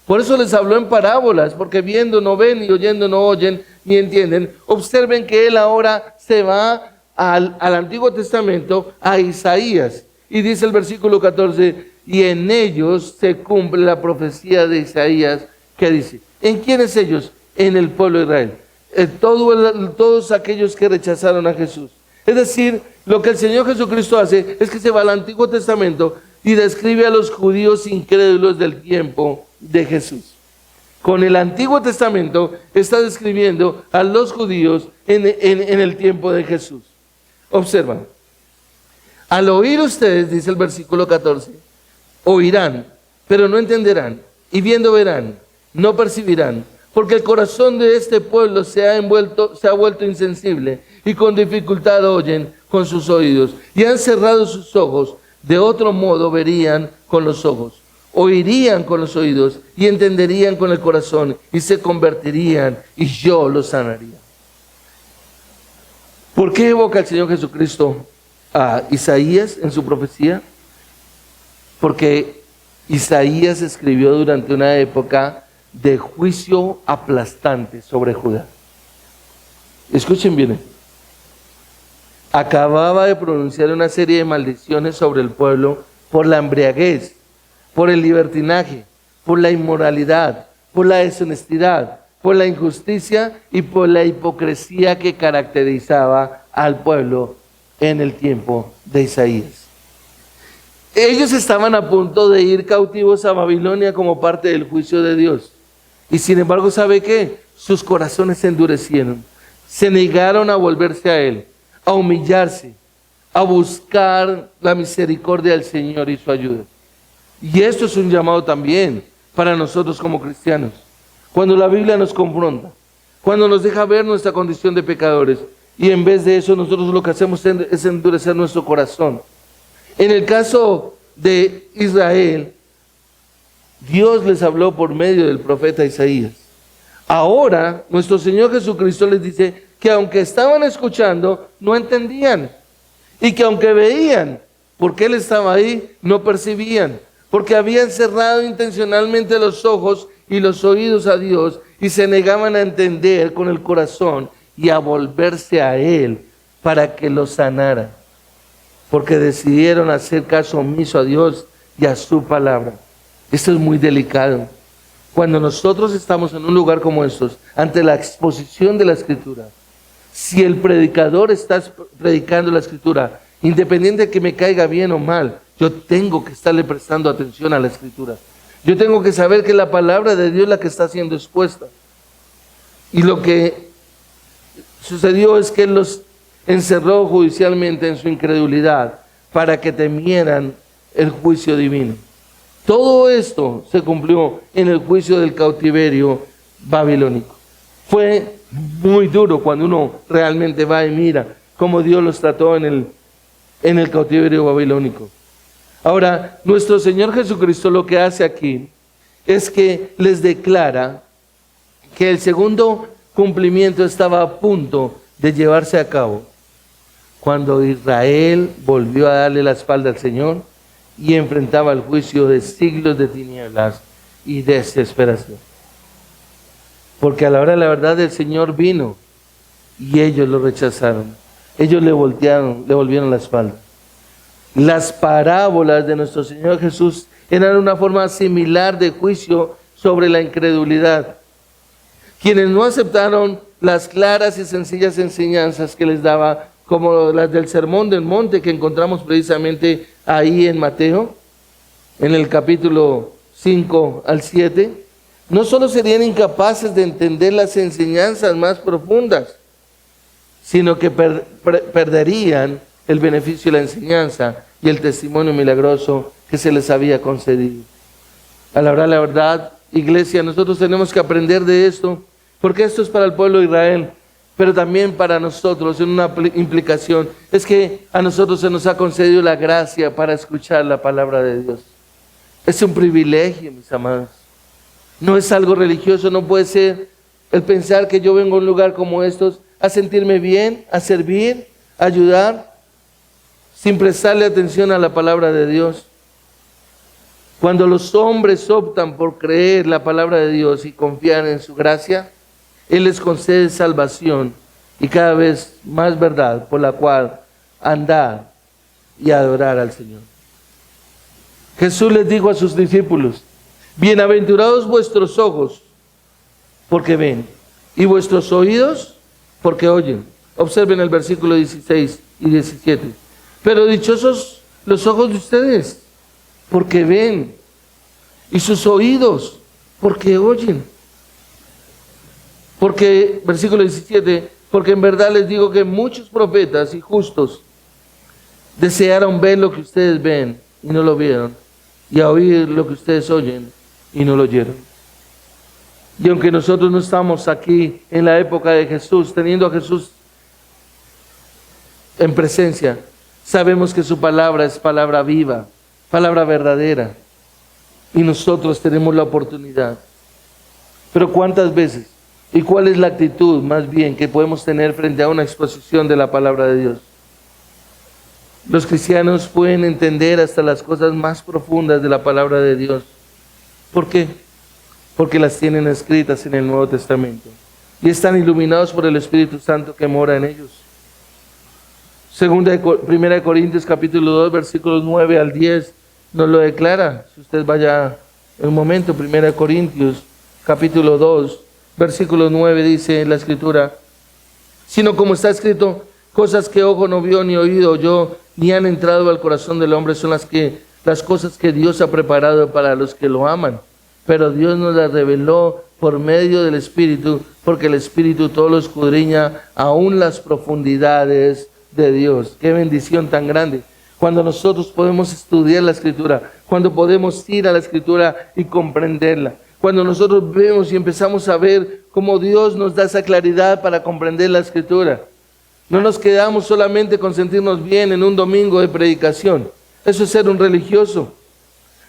S1: por eso les habló en parábolas, porque viendo no ven y oyendo no oyen ni entienden. Observen que Él ahora se va al Antiguo Testamento, a Isaías. Y dice el versículo 14, y en ellos se cumple la profecía de Isaías, que dice, ¿en quiénes ellos? En el pueblo de Israel. Todos aquellos que rechazaron a Jesús. Es decir, lo que el Señor Jesucristo hace es que se va al Antiguo Testamento y describe a los judíos incrédulos del tiempo de Jesús. Con el Antiguo Testamento está describiendo a los judíos en el tiempo de Jesús. Observan. Al oír ustedes, dice el versículo 14, oirán, pero no entenderán, y viendo verán, no percibirán, porque el corazón de este pueblo se ha vuelto insensible, y con dificultad oyen con sus oídos, y han cerrado sus ojos, de otro modo verían con los ojos, oirían con los oídos, y entenderían con el corazón, y se convertirían, y yo los sanaría. ¿Por qué evoca el Señor Jesucristo a Isaías en su profecía? Porque Isaías escribió durante una época de juicio aplastante sobre Judá. Escuchen bien. Acababa de pronunciar una serie de maldiciones sobre el pueblo por la embriaguez, por el libertinaje, por la inmoralidad, por la deshonestidad, por la injusticia y por la hipocresía que caracterizaba al pueblo en el tiempo de Isaías. Ellos estaban a punto de ir cautivos a Babilonia como parte del juicio de Dios. Y sin embargo, ¿sabe qué? Sus corazones se endurecieron. Se negaron a volverse a Él, a humillarse, a buscar la misericordia del Señor y su ayuda. Y esto es un llamado también para nosotros como cristianos. Cuando la Biblia nos confronta, cuando nos deja ver nuestra condición de pecadores, y en vez de eso nosotros lo que hacemos es endurecer nuestro corazón. En el caso de Israel, Dios les habló por medio del profeta Isaías. Ahora, nuestro Señor Jesucristo les dice que aunque estaban escuchando, no entendían. Y que aunque veían, porque Él estaba ahí, no percibían. Porque habían cerrado intencionalmente los ojos y los oídos a Dios y se negaban a entender con el corazón y a volverse a Él para que los sanara. Porque decidieron hacer caso omiso a Dios y a su palabra. Esto es muy delicado. Cuando nosotros estamos en un lugar como estos, ante la exposición de la Escritura, si el predicador está predicando la Escritura Independiente de que me caiga bien o mal, yo tengo que estarle prestando atención a la Escritura. Yo tengo que saber que la palabra de Dios es la que está siendo expuesta. Y lo que sucedió es que Él los encerró judicialmente en su incredulidad para que temieran el juicio divino. Todo esto se cumplió en el juicio del cautiverio babilónico. Fue muy duro cuando uno realmente va y mira cómo Dios los trató en el cautiverio babilónico. Ahora, nuestro Señor Jesucristo lo que hace aquí es que les declara que el segundo cumplimiento estaba a punto de llevarse a cabo cuando Israel volvió a darle la espalda al Señor y enfrentaba el juicio de siglos de tinieblas y desesperación. Porque a la hora de la verdad el Señor vino y ellos lo rechazaron. Ellos le volvieron la espalda. Las parábolas de nuestro Señor Jesús eran una forma similar de juicio sobre la incredulidad. Quienes no aceptaron las claras y sencillas enseñanzas que les daba, como las del Sermón del Monte que encontramos precisamente ahí en Mateo, en el capítulo 5 al 7, no solo serían incapaces de entender las enseñanzas más profundas, sino que perderían el beneficio de la enseñanza y el testimonio milagroso que se les había concedido. A la hora de la verdad, iglesia, nosotros tenemos que aprender de esto, porque esto es para el pueblo de Israel, pero también para nosotros, en una implicación, es que a nosotros se nos ha concedido la gracia para escuchar la palabra de Dios. Es un privilegio, mis amados. No es algo religioso, no puede ser el pensar que yo vengo a un lugar como estos a sentirme bien, a servir, a ayudar, sin prestarle atención a la palabra de Dios. Cuando los hombres optan por creer la palabra de Dios y confiar en su gracia, Él les concede salvación y cada vez más verdad por la cual andar y adorar al Señor. Jesús les dijo a sus discípulos: bienaventurados vuestros ojos, porque ven, y vuestros oídos, porque oyen. Observen el versículo 16 y 17. Pero dichosos los ojos de ustedes, porque ven, y sus oídos, porque oyen. Porque, versículo 17, porque en verdad les digo que muchos profetas y justos desearon ver lo que ustedes ven y no lo vieron, y a oír lo que ustedes oyen y no lo oyeron. Y aunque nosotros no estamos aquí en la época de Jesús, teniendo a Jesús en presencia, sabemos que su palabra es palabra viva, palabra verdadera, y nosotros tenemos la oportunidad. Pero ¿cuántas veces? ¿Y cuál es la actitud más bien que podemos tener frente a una exposición de la palabra de Dios? Los cristianos pueden entender hasta las cosas más profundas de la palabra de Dios. ¿Por qué? Porque las tienen escritas en el Nuevo Testamento y están iluminados por el Espíritu Santo que mora en ellos. Primera de Corintios capítulo 2 versículos 9 al 10 nos lo declara. Si usted vaya en un momento, Primera de Corintios capítulo 2 versículo 9 dice en la Escritura: sino como está escrito, cosas que ojo no vio ni oído oyó ni han entrado al corazón del hombre son las cosas que Dios ha preparado para los que lo aman. Pero Dios nos las reveló por medio del Espíritu, porque el Espíritu todo lo escudriña, aún las profundidades de Dios. Qué bendición tan grande cuando nosotros podemos estudiar la Escritura, cuando podemos ir a la Escritura y comprenderla, cuando nosotros vemos y empezamos a ver cómo Dios nos da esa claridad para comprender la Escritura. No nos quedamos solamente con sentirnos bien en un domingo de predicación. Eso es ser un religioso.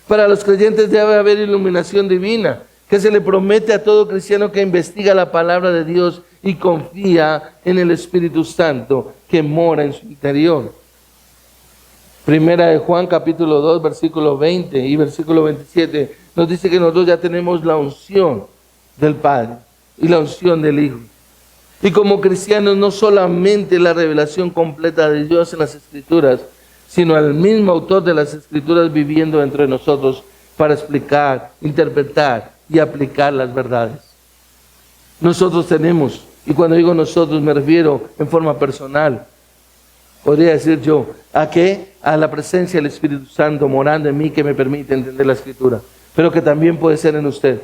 S1: Para los creyentes debe haber iluminación divina, que se le promete a todo cristiano que investiga la palabra de Dios y confía en el Espíritu Santo que mora en su interior. Primera de Juan capítulo 2 versículo 20 y versículo 27 nos dice que nosotros ya tenemos la unción del Padre y la unción del Hijo. Y como cristianos no solamente la revelación completa de Dios en las Escrituras, sino al mismo autor de las Escrituras viviendo entre nosotros para explicar, interpretar y aplicar las verdades. Nosotros tenemos, y cuando digo nosotros me refiero en forma personal, Podría decir yo, ¿a qué? A la presencia del Espíritu Santo morando en mí que me permite entender la Escritura, pero que también puede ser en usted.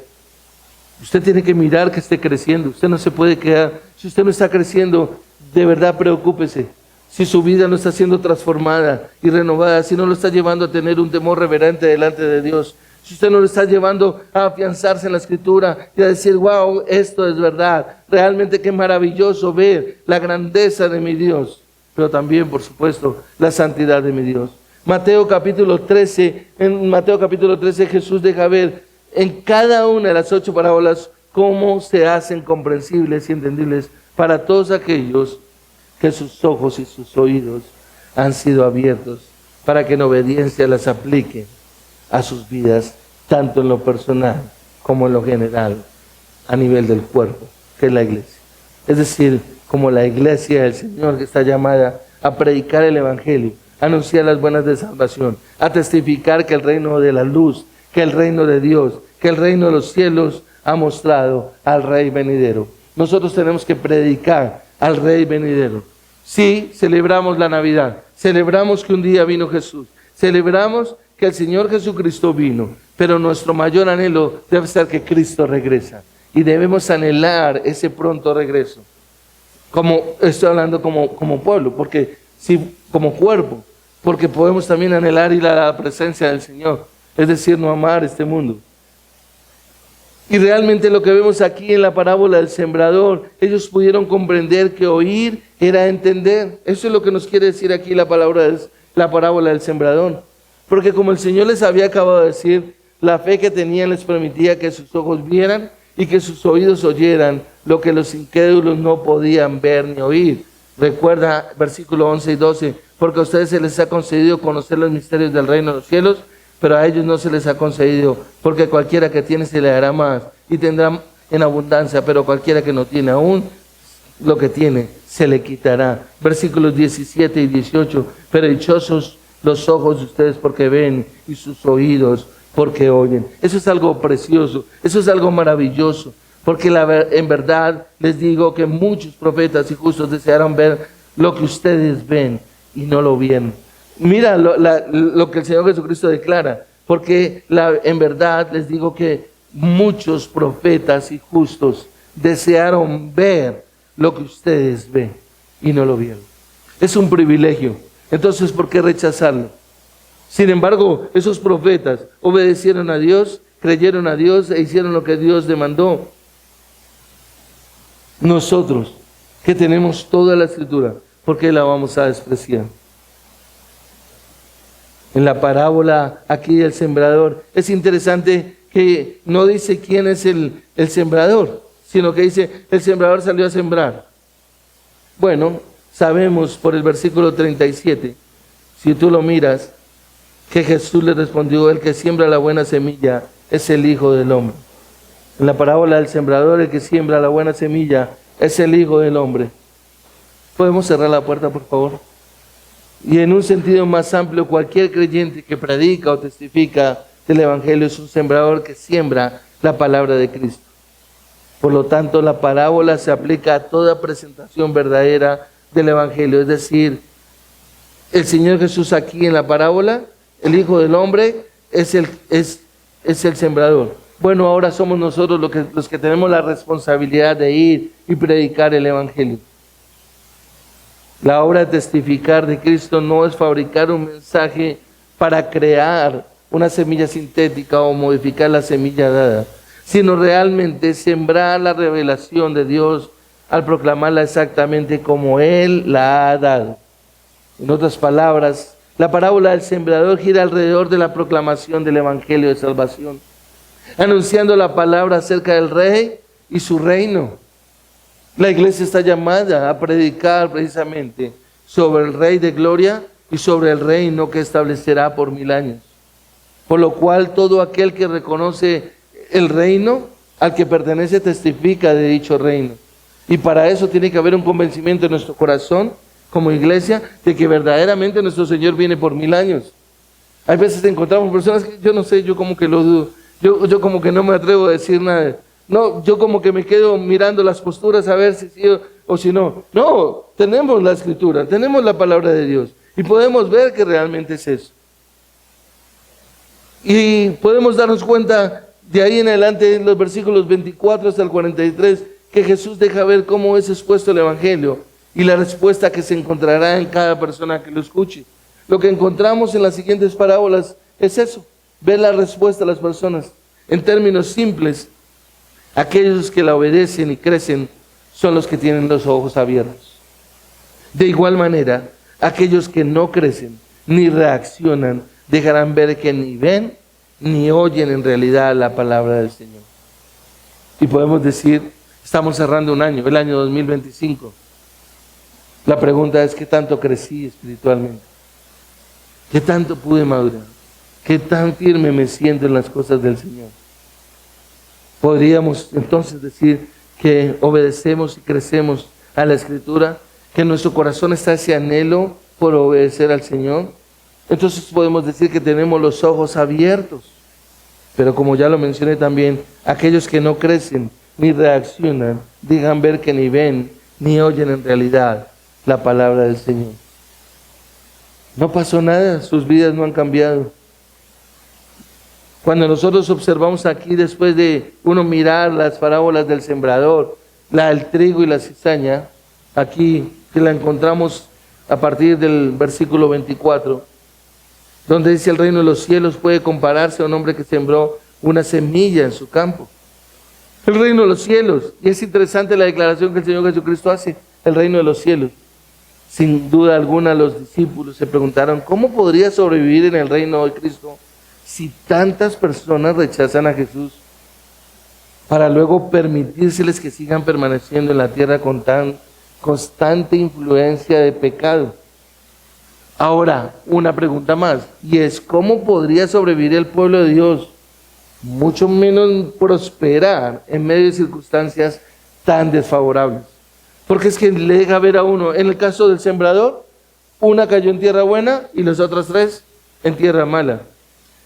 S1: Usted tiene que mirar que esté creciendo. Usted no se puede quedar. Si usted no está creciendo, de verdad preocúpese. Si su vida no está siendo transformada y renovada, si no lo está llevando a tener un temor reverente delante de Dios, si usted no lo está llevando a afianzarse en la Escritura y a decir, wow, esto es verdad, realmente qué maravilloso ver la grandeza de mi Dios, pero también, por supuesto, la santidad de mi Dios. Mateo capítulo 13, en Mateo capítulo 13 Jesús deja ver en cada una de las 8 parábolas cómo se hacen comprensibles y entendibles para todos aquellos que sus ojos y sus oídos han sido abiertos para que en obediencia las apliquen a sus vidas, tanto en lo personal como en lo general, a nivel del cuerpo, que es la iglesia. Es decir, como la iglesia del Señor que está llamada a predicar el Evangelio, a anunciar las buenas de salvación, a testificar que el reino de la luz, que el reino de Dios, que el reino de los cielos ha mostrado al Rey venidero. Nosotros tenemos que predicar al Rey venidero. Sí, celebramos la Navidad, celebramos que un día vino Jesús, celebramos que el Señor Jesucristo vino, pero nuestro mayor anhelo debe ser que Cristo regresa y debemos anhelar ese pronto regreso. Como estoy hablando como pueblo, porque sí, como cuerpo, porque podemos también anhelar ir a la presencia del Señor, es decir, no amar este mundo. Y realmente lo que vemos aquí en la parábola del sembrador, ellos pudieron comprender que oír era entender. Eso es lo que nos quiere decir aquí la parábola del sembrador. Porque como el Señor les había acabado de decir, la fe que tenían les permitía que sus ojos vieran y que sus oídos oyeran lo que los incrédulos no podían ver ni oír. Recuerda versículo 11 y 12, porque a ustedes se les ha concedido conocer los misterios del reino de los cielos, pero a ellos no se les ha concedido, porque cualquiera que tiene se le dará más y tendrá en abundancia, pero cualquiera que no tiene aún lo que tiene se le quitará. Versículos 17 y 18, pero dichosos los ojos de ustedes porque ven y sus oídos porque oyen. Eso es algo precioso, eso es algo maravilloso, porque en verdad les digo que muchos profetas y justos desearon ver lo que ustedes ven y no lo vieron. Mira lo que el Señor Jesucristo declara, porque en verdad les digo que muchos profetas y justos desearon ver lo que ustedes ven y no lo vieron. Es un privilegio, entonces ¿por qué rechazarlo? Sin embargo, esos profetas obedecieron a Dios, creyeron a Dios e hicieron lo que Dios demandó. Nosotros, que tenemos toda la Escritura, ¿por qué la vamos a despreciar? En la parábola aquí del sembrador, es interesante que no dice quién es el sembrador, sino que dice, el sembrador salió a sembrar. Bueno, sabemos por el versículo 37, si tú lo miras, que Jesús le respondió, el que siembra la buena semilla es el Hijo del Hombre. En la parábola del sembrador, el que siembra la buena semilla es el Hijo del Hombre. ¿Podemos cerrar la puerta, por favor? Y en un sentido más amplio, cualquier creyente que predica o testifica del Evangelio es un sembrador que siembra la palabra de Cristo. Por lo tanto, la parábola se aplica a toda presentación verdadera del Evangelio. Es decir, el Señor Jesús aquí en la parábola, el Hijo del Hombre, es el sembrador. Bueno, ahora somos nosotros los que tenemos la responsabilidad de ir y predicar el Evangelio. La obra de testificar de Cristo no es fabricar un mensaje para crear una semilla sintética o modificar la semilla dada, sino realmente sembrar la revelación de Dios al proclamarla exactamente como Él la ha dado. En otras palabras, la parábola del sembrador gira alrededor de la proclamación del Evangelio de salvación, anunciando la palabra acerca del Rey y su reino. La iglesia está llamada a predicar precisamente sobre el Rey de gloria y sobre el reino que establecerá por 1000 años. Por lo cual todo aquel que reconoce el reino al que pertenece testifica de dicho reino. Y para eso tiene que haber un convencimiento en nuestro corazón como iglesia de que verdaderamente nuestro Señor viene por 1000 años. Hay veces encontramos personas que yo no sé, yo como que lo dudo. Yo como que no me atrevo a decir nada. No, yo como que me quedo mirando las posturas a ver si sí o si no. No, tenemos la Escritura, tenemos la palabra de Dios y podemos ver que realmente es eso. Y podemos darnos cuenta de ahí en adelante, en los versículos 24 hasta el 43, que Jesús deja ver cómo es expuesto el Evangelio y la respuesta que se encontrará en cada persona que lo escuche. Lo que encontramos en las siguientes parábolas es eso, ver la respuesta a las personas. En términos simples, aquellos que la obedecen y crecen son los que tienen los ojos abiertos. De igual manera, aquellos que no crecen ni reaccionan dejarán ver que ni ven ni oyen en realidad la palabra del Señor. Y podemos decir, estamos cerrando un año, el año 2025. La pregunta es, ¿qué tanto crecí espiritualmente? ¿Qué tanto pude madurar? ¿Qué tan firme me siento en las cosas del Señor? Podríamos entonces decir que obedecemos y crecemos a la Escritura, que en nuestro corazón está ese anhelo por obedecer al Señor. Entonces podemos decir que tenemos los ojos abiertos. Pero como ya lo mencioné también, aquellos que no crecen ni reaccionan, dejan ver que ni ven ni oyen en realidad la palabra del Señor. No pasó nada, sus vidas no han cambiado. Cuando nosotros observamos aquí, después de uno mirar las parábolas del sembrador, la del trigo y la cizaña, aquí que la encontramos a partir del versículo 24, donde dice: el reino de los cielos puede compararse a un hombre que sembró una semilla en su campo. El reino de los cielos, y es interesante la declaración que el Señor Jesucristo hace, el reino de los cielos. Sin duda alguna los discípulos se preguntaron, ¿cómo podría sobrevivir en el reino de Cristo si tantas personas rechazan a Jesús para luego permitírseles que sigan permaneciendo en la tierra con tan constante influencia de pecado? Ahora, una pregunta más, y es, ¿cómo podría sobrevivir el pueblo de Dios, mucho menos prosperar en medio de circunstancias tan desfavorables? Porque es que le deja ver a uno, en el caso del sembrador, una cayó en tierra buena y las otras 3 en tierra mala.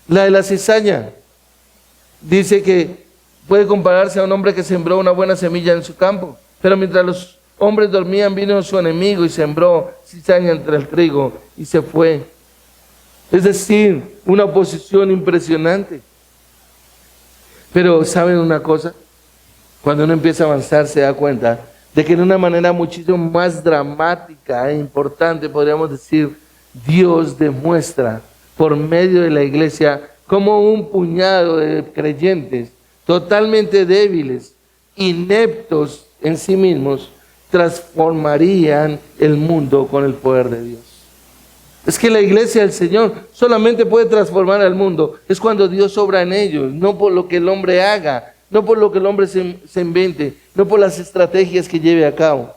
S1: La de la cizaña dice que puede compararse a un hombre que sembró una buena semilla en su campo, pero mientras los hombres dormían, vino su enemigo y sembró cizaña entre el trigo y se fue. Es decir, una oposición impresionante. Pero ¿saben una cosa? Cuando uno empieza a avanzar se da cuenta de que de una manera muchísimo más dramática e importante, podríamos decir, Dios demuestra por medio de la iglesia cómo un puñado de creyentes totalmente débiles, ineptos en sí mismos, transformarían el mundo con el poder de Dios. Es que la iglesia del Señor solamente puede transformar al mundo, es cuando Dios obra en ellos, no por lo que el hombre haga, no por lo que el hombre se invente, no por las estrategias que lleve a cabo.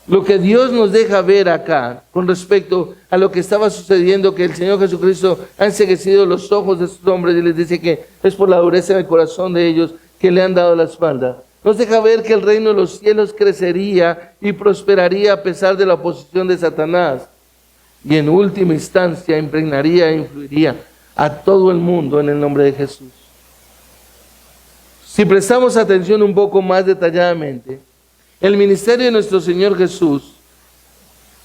S1: Lo que Dios nos deja ver acá con respecto a lo que estaba sucediendo, que el Señor Jesucristo ha enceguecido los ojos de estos hombres y les dice que es por la dureza del corazón de ellos que le han dado la espalda. Nos deja ver que el reino de los cielos crecería y prosperaría a pesar de la oposición de Satanás. Y en última instancia impregnaría e influiría a todo el mundo en el nombre de Jesús. Si prestamos atención un poco más detalladamente, el ministerio de nuestro Señor Jesús,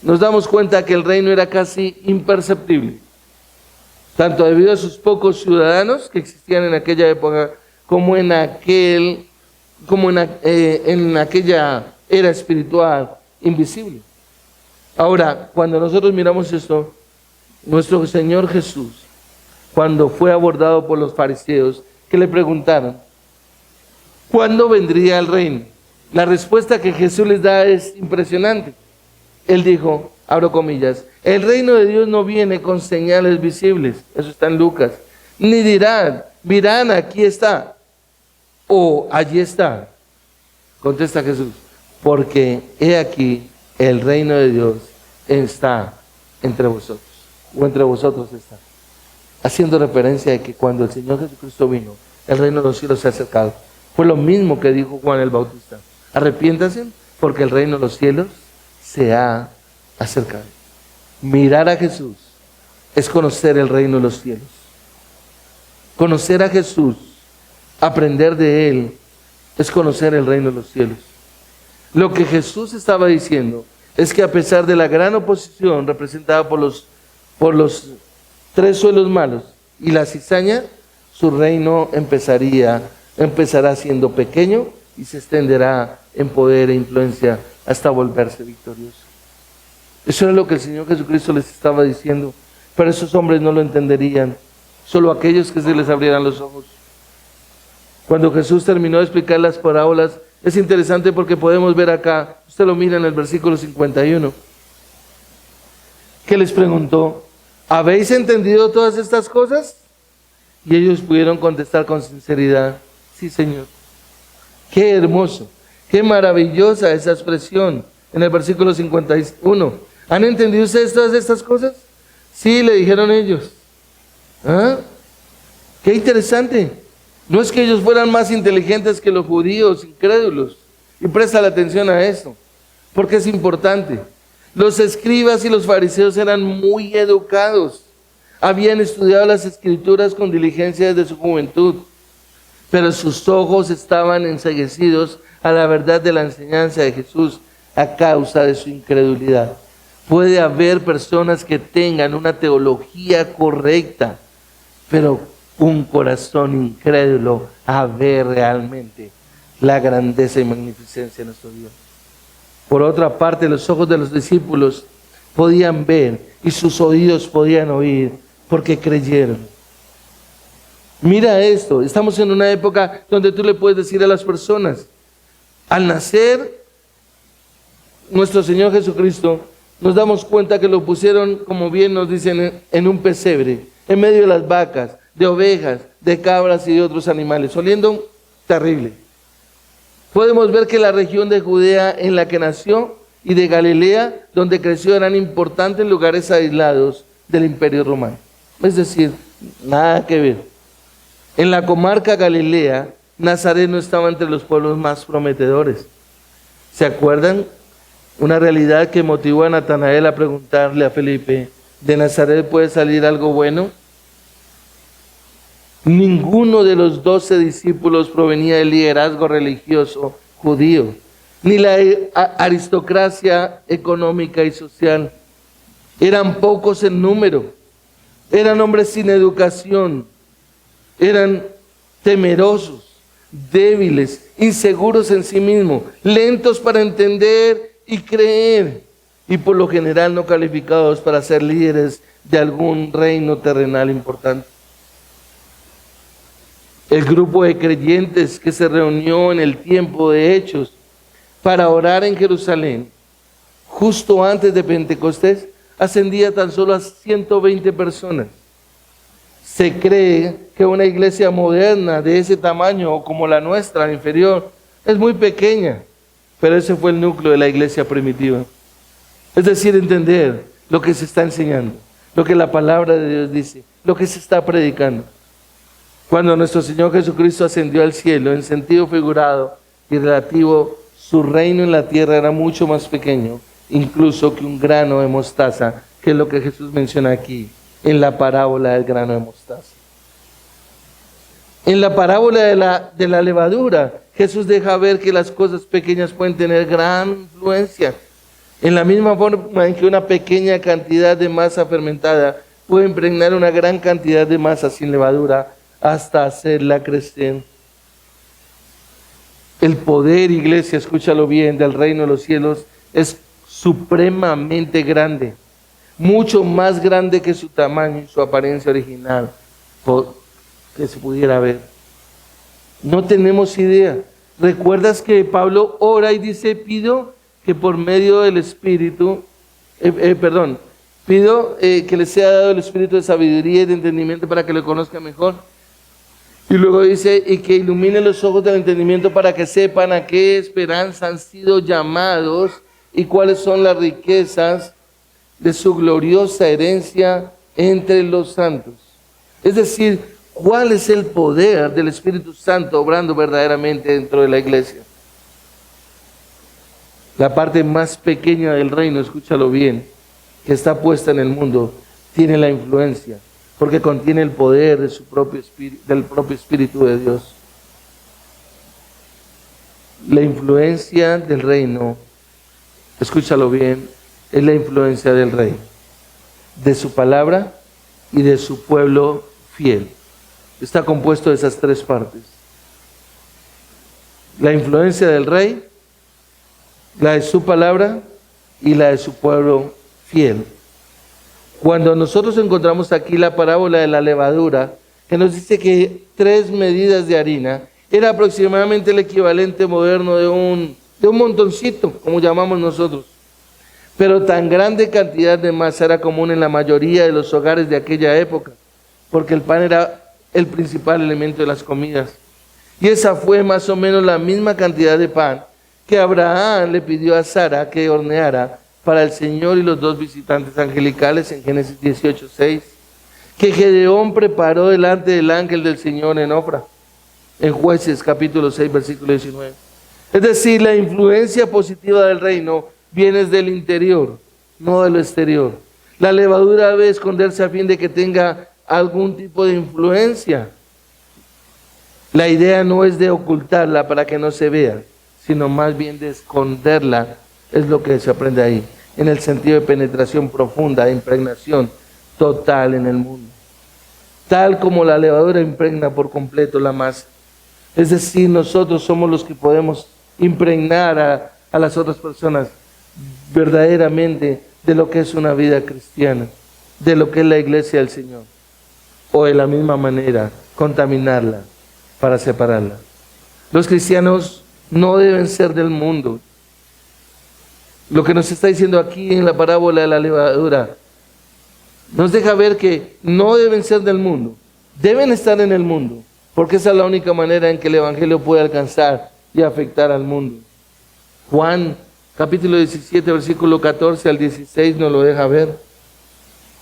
S1: nos damos cuenta que el reino era casi imperceptible, tanto debido a sus pocos ciudadanos que existían en aquella época, como en aquella era espiritual invisible. Ahora, cuando nosotros miramos esto, nuestro Señor Jesús, cuando fue abordado por los fariseos, que le preguntaron, ¿cuándo vendría el reino? La respuesta que Jesús les da es impresionante. Él dijo, abro comillas, el reino de Dios no viene con señales visibles, eso está en Lucas, ni dirán, mirad, aquí está, o allí está. Contesta Jesús, porque he aquí, el reino de Dios está entre vosotros, o entre vosotros está. Haciendo referencia de que cuando el Señor Jesucristo vino, el reino de los cielos se ha acercado. Fue lo mismo que dijo Juan el Bautista. Arrepiéntanse porque el reino de los cielos se ha acercado. Mirar a Jesús es conocer el reino de los cielos. Conocer a Jesús, aprender de Él, es conocer el reino de los cielos. Lo que Jesús estaba diciendo es que a pesar de la gran oposición representada por los tres suelos malos y la cizaña, su reino empezará siendo pequeño y se extenderá en poder e influencia hasta volverse victorioso. Eso era lo que el Señor Jesucristo les estaba diciendo, pero esos hombres no lo entenderían, solo aquellos que se les abrieran los ojos. Cuando Jesús terminó de explicar las parábolas, es interesante porque podemos ver acá, usted lo mira en el versículo 51, que les preguntó: ¿habéis entendido todas estas cosas? Y ellos pudieron contestar con sinceridad: sí, Señor. Qué hermoso, qué maravillosa esa expresión en el versículo 51. ¿Han entendido ustedes todas estas cosas? Sí, le dijeron ellos. ¿Ah? Qué interesante. No es que ellos fueran más inteligentes que los judíos incrédulos. Y presta la atención a esto, porque es importante. Los escribas y los fariseos eran muy educados. Habían estudiado las escrituras con diligencia desde su juventud, pero sus ojos estaban enceguecidos a la verdad de la enseñanza de Jesús a causa de su incredulidad. Puede haber personas que tengan una teología correcta, pero un corazón incrédulo a ver realmente la grandeza y magnificencia de nuestro Dios. Por otra parte, los ojos de los discípulos podían ver y sus oídos podían oír porque creyeron. Mira esto, estamos en una época donde tú le puedes decir a las personas: al nacer nuestro Señor Jesucristo, nos damos cuenta que lo pusieron, como bien nos dicen, en un pesebre, en medio de las vacas, de ovejas, de cabras y de otros animales, oliendo terrible. Podemos ver que la región de Judea en la que nació y de Galilea, donde creció, eran importantes lugares aislados del Imperio Romano. Es decir, nada que ver. En la comarca Galilea, Nazaret no estaba entre los pueblos más prometedores. ¿Se acuerdan? Una realidad que motivó a Natanael a preguntarle a Felipe: ¿de Nazaret puede salir algo bueno? Ninguno de los 12 discípulos provenía del liderazgo religioso judío, ni la aristocracia económica y social. Eran pocos en número, eran hombres sin educación, eran temerosos, débiles, inseguros en sí mismos, lentos para entender y creer, y por lo general no calificados para ser líderes de algún reino terrenal importante. El grupo de creyentes que se reunió en el tiempo de Hechos para orar en Jerusalén, justo antes de Pentecostés, ascendía tan solo a 120 personas. Se cree que una iglesia moderna de ese tamaño, como la nuestra, inferior, es muy pequeña, pero ese fue el núcleo de la iglesia primitiva. Es decir, entender lo que se está enseñando, lo que la palabra de Dios dice, lo que se está predicando. Cuando nuestro Señor Jesucristo ascendió al cielo, en sentido figurado y relativo, su reino en la tierra era mucho más pequeño, incluso que un grano de mostaza, que es lo que Jesús menciona aquí, en la parábola del grano de mostaza. En la parábola de la levadura, Jesús deja ver que las cosas pequeñas pueden tener gran influencia. En la misma forma en que una pequeña cantidad de masa fermentada puede impregnar una gran cantidad de masa sin levadura hasta hacerla crecer. El poder, iglesia, escúchalo bien, del reino de los cielos es supremamente grande, mucho más grande que su tamaño y su apariencia original que se pudiera ver. No tenemos idea. ¿Recuerdas que Pablo ora y dice: pido que por medio del Espíritu, pido que les sea dado el Espíritu de sabiduría y de entendimiento para que lo conozcan mejor? Y luego dice: y que ilumine los ojos del entendimiento para que sepan a qué esperanza han sido llamados y cuáles son las riquezas de su gloriosa herencia entre los santos. Es decir, cuál es el poder del Espíritu Santo obrando verdaderamente dentro de la iglesia. La parte más pequeña del reino, escúchalo bien, que está puesta en el mundo, tiene la influencia, porque contiene el poder de su propio espíritu, del propio Espíritu de Dios. La influencia del reino, escúchalo bien, es la influencia del rey, de su palabra y de su pueblo fiel. Está compuesto de esas tres partes. La influencia del rey, la de su palabra y la de su pueblo fiel. Cuando nosotros encontramos aquí la parábola de la levadura, que nos dice que 3 medidas de harina era aproximadamente el equivalente moderno de un montoncito, como llamamos nosotros. Pero tan grande cantidad de masa era común en la mayoría de los hogares de aquella época, porque el pan era el principal elemento de las comidas. Y esa fue más o menos la misma cantidad de pan que Abraham le pidió a Sara que horneara para el Señor y los 2 visitantes angelicales en Génesis 18:6, que Gedeón preparó delante del ángel del Señor en Ofra, en Jueces capítulo 6, versículo 19. Es decir, la influencia positiva del reino viene del interior, no de lo exterior. La levadura debe esconderse a fin de que tenga algún tipo de influencia. La idea no es de ocultarla para que no se vea, sino más bien de esconderla, es lo que se aprende ahí, en el sentido de penetración profunda, de impregnación total en el mundo. Tal como la levadura impregna por completo la masa. Es decir, nosotros somos los que podemos impregnar a las otras personas verdaderamente de lo que es una vida cristiana, de lo que es la iglesia del Señor, o de la misma manera contaminarla para separarla. Los cristianos no deben ser del mundo. Lo que nos está diciendo aquí en la parábola de la levadura nos deja ver que no deben ser del mundo, deben estar en el mundo, porque esa es la única manera en que el evangelio puede alcanzar y afectar al mundo. Juan capítulo 17, versículo 14 al 16 nos lo deja ver.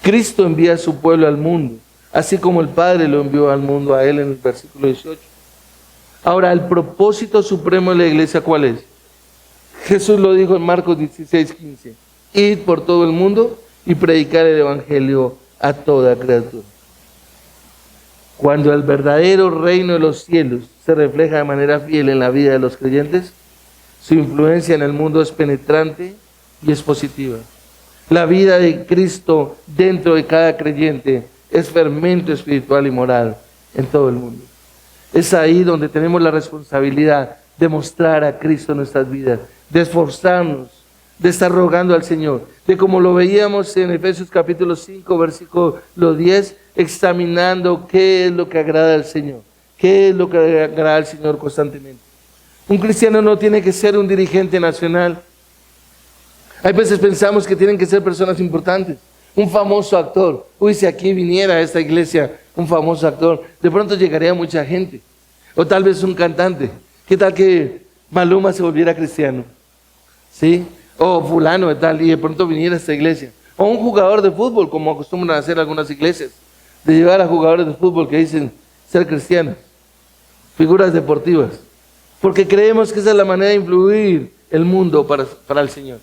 S1: Cristo envía a su pueblo al mundo, así como el Padre lo envió al mundo a él en el versículo 18. Ahora, el propósito supremo de la iglesia, ¿cuál es? Jesús lo dijo en Marcos 16:15. Id por todo el mundo y predicar el evangelio a toda criatura. Cuando el verdadero reino de los cielos se refleja de manera fiel en la vida de los creyentes, su influencia en el mundo es penetrante y es positiva. La vida de Cristo dentro de cada creyente es fermento espiritual y moral en todo el mundo. Es ahí donde tenemos la responsabilidad de mostrar a Cristo en nuestras vidas, de esforzarnos, de estar rogando al Señor, de como lo veíamos en Efesios capítulo 5, versículo 10, examinando qué es lo que agrada al Señor, qué es lo que agrada al Señor constantemente. Un cristiano no tiene que ser un dirigente nacional. Hay veces pensamos que tienen que ser personas importantes. Un famoso actor. Uy, si aquí viniera a esta iglesia un famoso actor, de pronto llegaría mucha gente. O tal vez un cantante. ¿Qué tal que Maluma se volviera cristiano? ¿Sí? O fulano de tal, y de pronto viniera a esta iglesia. O un jugador de fútbol, como acostumbran a hacer algunas iglesias, de llevar a jugadores de fútbol que dicen ser cristianos. Figuras deportivas. Porque creemos que esa es la manera de influir el mundo para el Señor.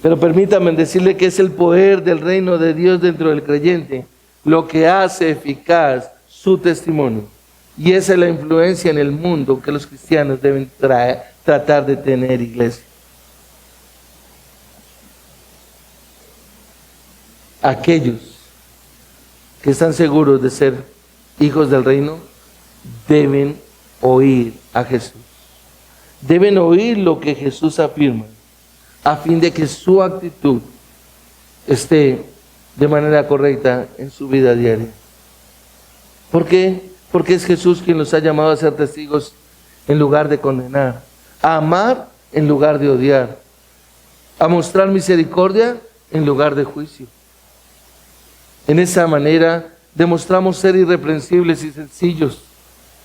S1: Pero permítanme decirle que es el poder del reino de Dios dentro del creyente lo que hace eficaz su testimonio. Y esa es la influencia en el mundo que los cristianos deben tratar de tener, iglesia. Aquellos que están seguros de ser hijos del reino deben oír a Jesús. Deben oír lo que Jesús afirma, a fin de que su actitud esté de manera correcta en su vida diaria. ¿Por qué? Porque es Jesús quien los ha llamado a ser testigos en lugar de condenar, a amar en lugar de odiar, a mostrar misericordia en lugar de juicio. En esa manera demostramos ser irreprensibles y sencillos,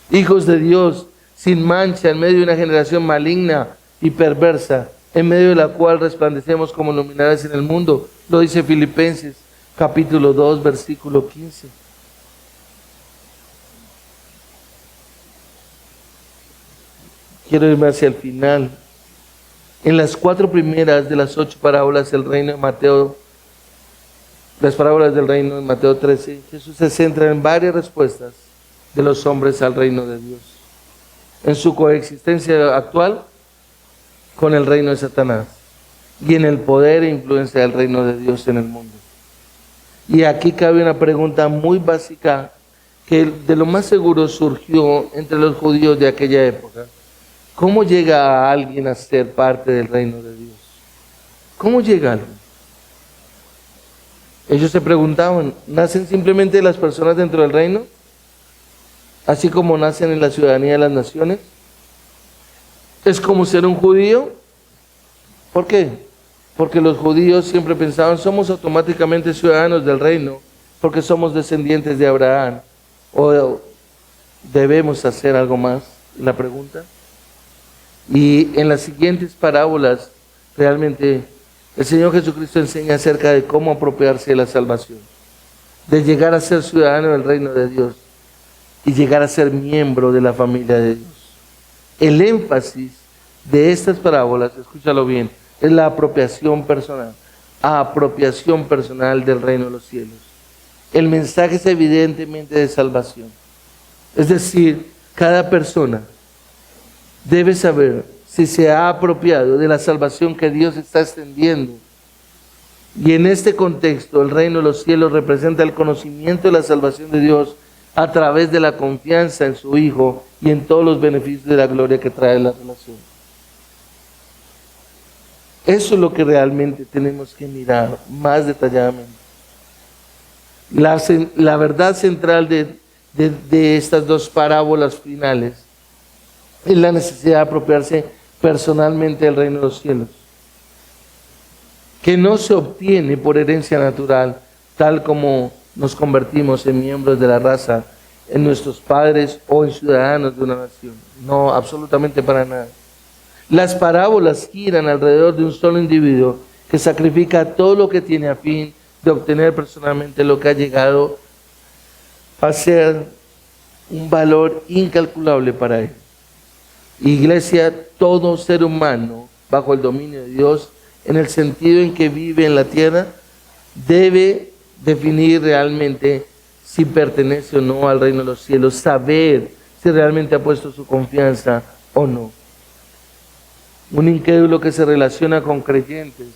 S1: hijos de Dios, sin mancha, en medio de una generación maligna y perversa, en medio de la cual resplandecemos como luminares en el mundo. Lo dice Filipenses capítulo 2, versículo 15. Quiero irme hacia el final. En las 4 primeras de las 8 parábolas del reino de Mateo, las parábolas del reino de Mateo 13, Jesús se centra en varias respuestas de los hombres al reino de Dios. en su coexistencia actual con el reino de Satanás y en el poder e influencia del reino de Dios en el mundo. Y aquí cabe una pregunta muy básica que de lo más seguro surgió entre los judíos de aquella época. ¿Cómo llega a alguien a ser parte del reino de Dios? ¿Cómo llega alguien? Ellos se preguntaban, ¿nacen simplemente las personas dentro del reino? Así como nacen en la ciudadanía de las naciones. ¿Es como ser un judío? ¿Por qué? Porque los judíos siempre pensaban, somos automáticamente ciudadanos del reino, porque somos descendientes de Abraham. ¿O debemos hacer algo más? La pregunta. Y en las siguientes parábolas, realmente el Señor Jesucristo enseña acerca de cómo apropiarse de la salvación, de llegar a ser ciudadano del reino de Dios y llegar a ser miembro de la familia de Dios. El énfasis de estas parábolas, escúchalo bien, es la apropiación personal del reino de los cielos. El mensaje es evidentemente de salvación. Es decir, cada persona debe saber si se ha apropiado de la salvación que Dios está extendiendo. Y en este contexto, el reino de los cielos representa el conocimiento de la salvación de Dios a través de la confianza en su Hijo y en todos los beneficios de la gloria que trae la relación. Eso es lo que realmente tenemos que mirar más detalladamente. La verdad central de estas dos parábolas finales es la necesidad de apropiarse personalmente del reino de los cielos, que no se obtiene por herencia natural, tal como nos convertimos en miembros de la raza, en nuestros padres o en ciudadanos de una nación. No, absolutamente para nada. Las parábolas giran alrededor de un solo individuo que sacrifica todo lo que tiene a fin de obtener personalmente lo que ha llegado a ser un valor incalculable para él. Iglesia, todo ser humano bajo el dominio de Dios, en el sentido en que vive en la tierra, debe definir realmente si pertenece o no al reino de los cielos, saber si realmente ha puesto su confianza o no. Un incrédulo que se relaciona con creyentes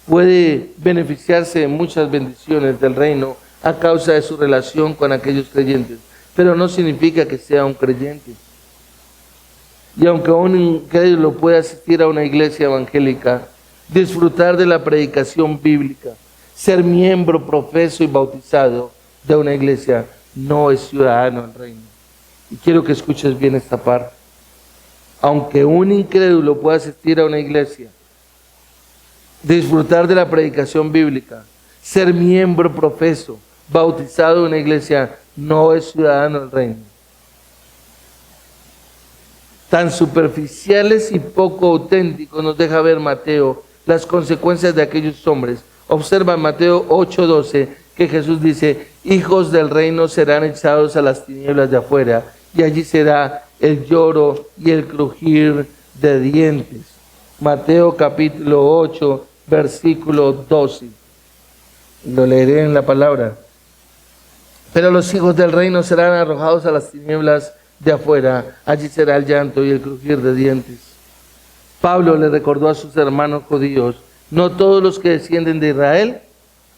S1: puede beneficiarse de muchas bendiciones del reino a causa de su relación con aquellos creyentes, pero no significa que sea un creyente. Y aunque un incrédulo pueda asistir a una iglesia evangélica, disfrutar de la predicación bíblica, ser miembro, profeso y bautizado de una iglesia, no es ciudadano del reino. Y quiero que escuches bien esta parte. Aunque un incrédulo pueda asistir a una iglesia, disfrutar de la predicación bíblica, ser miembro, profeso, bautizado de una iglesia, no es ciudadano del reino. Tan superficiales y poco auténticos nos deja ver Mateo las consecuencias de aquellos hombres. Observa en Mateo 8:12 que Jesús dice, hijos del reino serán echados a las tinieblas de afuera, y allí será el lloro y el crujir de dientes. Mateo capítulo 8, versículo 12. Lo leeré en la palabra. Pero los hijos del reino serán arrojados a las tinieblas de afuera, allí será el llanto y el crujir de dientes. Pablo le recordó a sus hermanos judíos, no todos los que descienden de Israel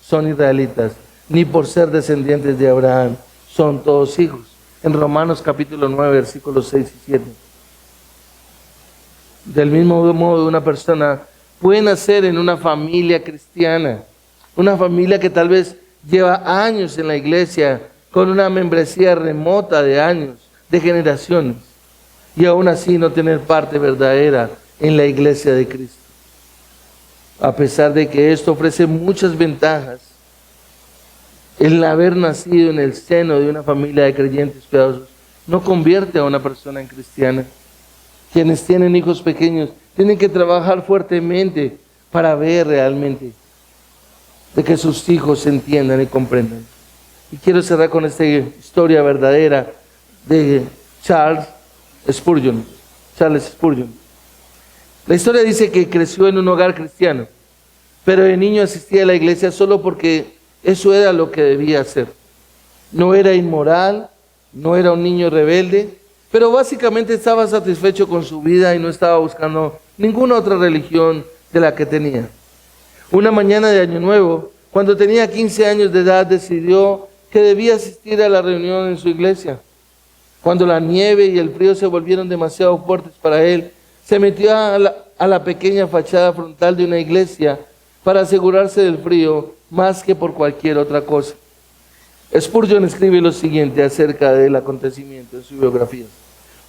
S1: son israelitas, ni por ser descendientes de Abraham son todos hijos. En Romanos capítulo 9, versículos 6 y 7. Del mismo modo, una persona puede nacer en una familia cristiana, una familia que tal vez lleva años en la iglesia, con una membresía remota de años, de generaciones, y aún así no tener parte verdadera en la iglesia de Cristo. A pesar de que esto ofrece muchas ventajas, el haber nacido en el seno de una familia de creyentes piadosos no convierte a una persona en cristiana. Quienes tienen hijos pequeños tienen que trabajar fuertemente para ver realmente de que sus hijos se entiendan y comprendan. Y quiero cerrar con esta historia verdadera de Charles Spurgeon. La historia dice que creció en un hogar cristiano, pero de niño asistía a la iglesia solo porque eso era lo que debía hacer. No era inmoral, no era un niño rebelde, pero básicamente estaba satisfecho con su vida y no estaba buscando ninguna otra religión de la que tenía. Una mañana de Año Nuevo, cuando tenía 15 años de edad, decidió que debía asistir a la reunión en su iglesia. Cuando la nieve y el frío se volvieron demasiado fuertes para él, se metió a la pequeña fachada frontal de una iglesia para asegurarse del frío más que por cualquier otra cosa. Spurgeon escribe lo siguiente acerca del acontecimiento en su biografía.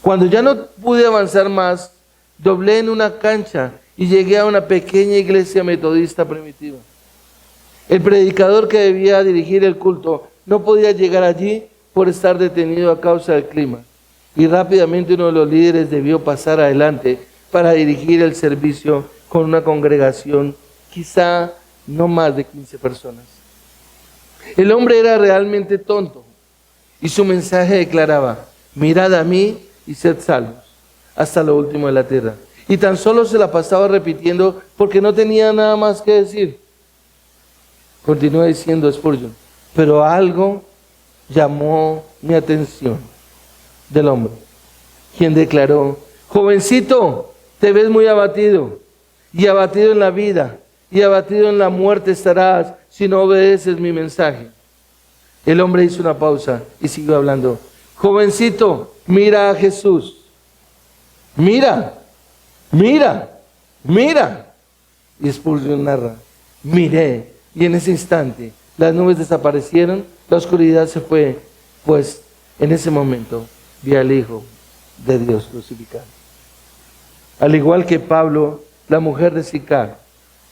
S1: Cuando ya no pude avanzar más, doblé en una cancha y llegué a una pequeña iglesia metodista primitiva. El predicador que debía dirigir el culto no podía llegar allí por estar detenido a causa del clima. Y rápidamente uno de los líderes debió pasar adelante para dirigir el servicio con una congregación, quizá no más de 15 personas. El hombre era realmente tonto y su mensaje declaraba: mirad a mí y sed salvos hasta lo último de la tierra. Y tan solo se la pasaba repitiendo porque no tenía nada más que decir. Continúa diciendo Spurgeon, pero algo llamó mi atención del hombre, quien declaró: jovencito, te ves muy abatido, y abatido en la vida, y abatido en la muerte estarás si no obedeces mi mensaje. El hombre hizo una pausa y siguió hablando: jovencito, mira a Jesús, mira, mira, mira. Y Spurgeon narra: miré, y en ese instante las nubes desaparecieron, la oscuridad se fue, pues en ese momento vi al Hijo de Dios crucificado. Al igual que Pablo, la mujer de Sicar,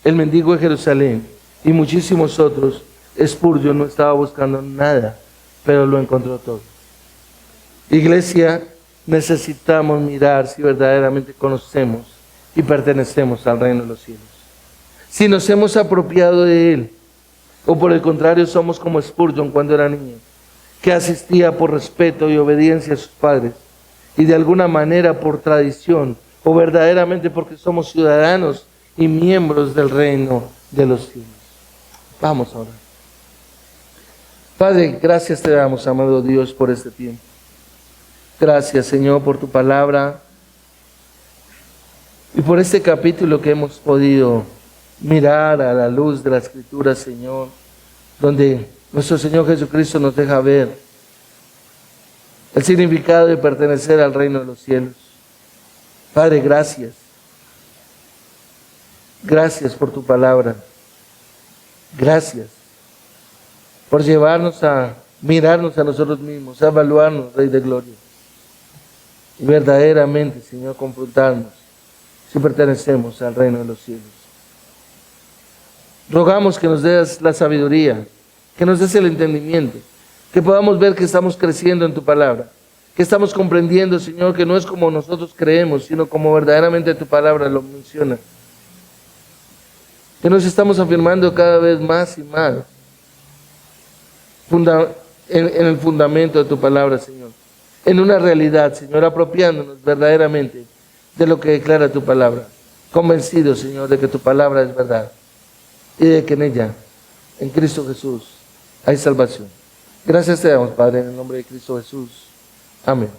S1: el mendigo de Jerusalén y muchísimos otros, Spurgeon no estaba buscando nada, pero lo encontró todo. Iglesia, necesitamos mirar si verdaderamente conocemos y pertenecemos al reino de los cielos. Si nos hemos apropiado de él, o por el contrario somos como Spurgeon cuando era niño, que asistía por respeto y obediencia a sus padres, y de alguna manera por tradición, o verdaderamente porque somos ciudadanos y miembros del reino de los cielos. Vamos ahora. Padre, gracias te damos, amado Dios, por este tiempo. Gracias, Señor, por tu palabra y por este capítulo que hemos podido mirar a la luz de la Escritura, Señor, donde nuestro Señor Jesucristo nos deja ver el significado de pertenecer al reino de los cielos. Padre, gracias. Gracias por tu palabra. Gracias por llevarnos a mirarnos a nosotros mismos, a evaluarnos, Rey de Gloria. Y verdaderamente, Señor, confrontarnos si pertenecemos al reino de los cielos. Rogamos que nos des la sabiduría, que nos des el entendimiento, que podamos ver que estamos creciendo en tu palabra, que estamos comprendiendo, Señor, que no es como nosotros creemos, sino como verdaderamente tu palabra lo menciona. Que nos estamos afirmando cada vez más y más en el fundamento de tu palabra, Señor. En una realidad, Señor, apropiándonos verdaderamente de lo que declara tu palabra. Convencidos, Señor, de que tu palabra es verdad y de que en ella, en Cristo Jesús, hay salvación. Gracias te damos, Padre, en el nombre de Cristo Jesús. Amén.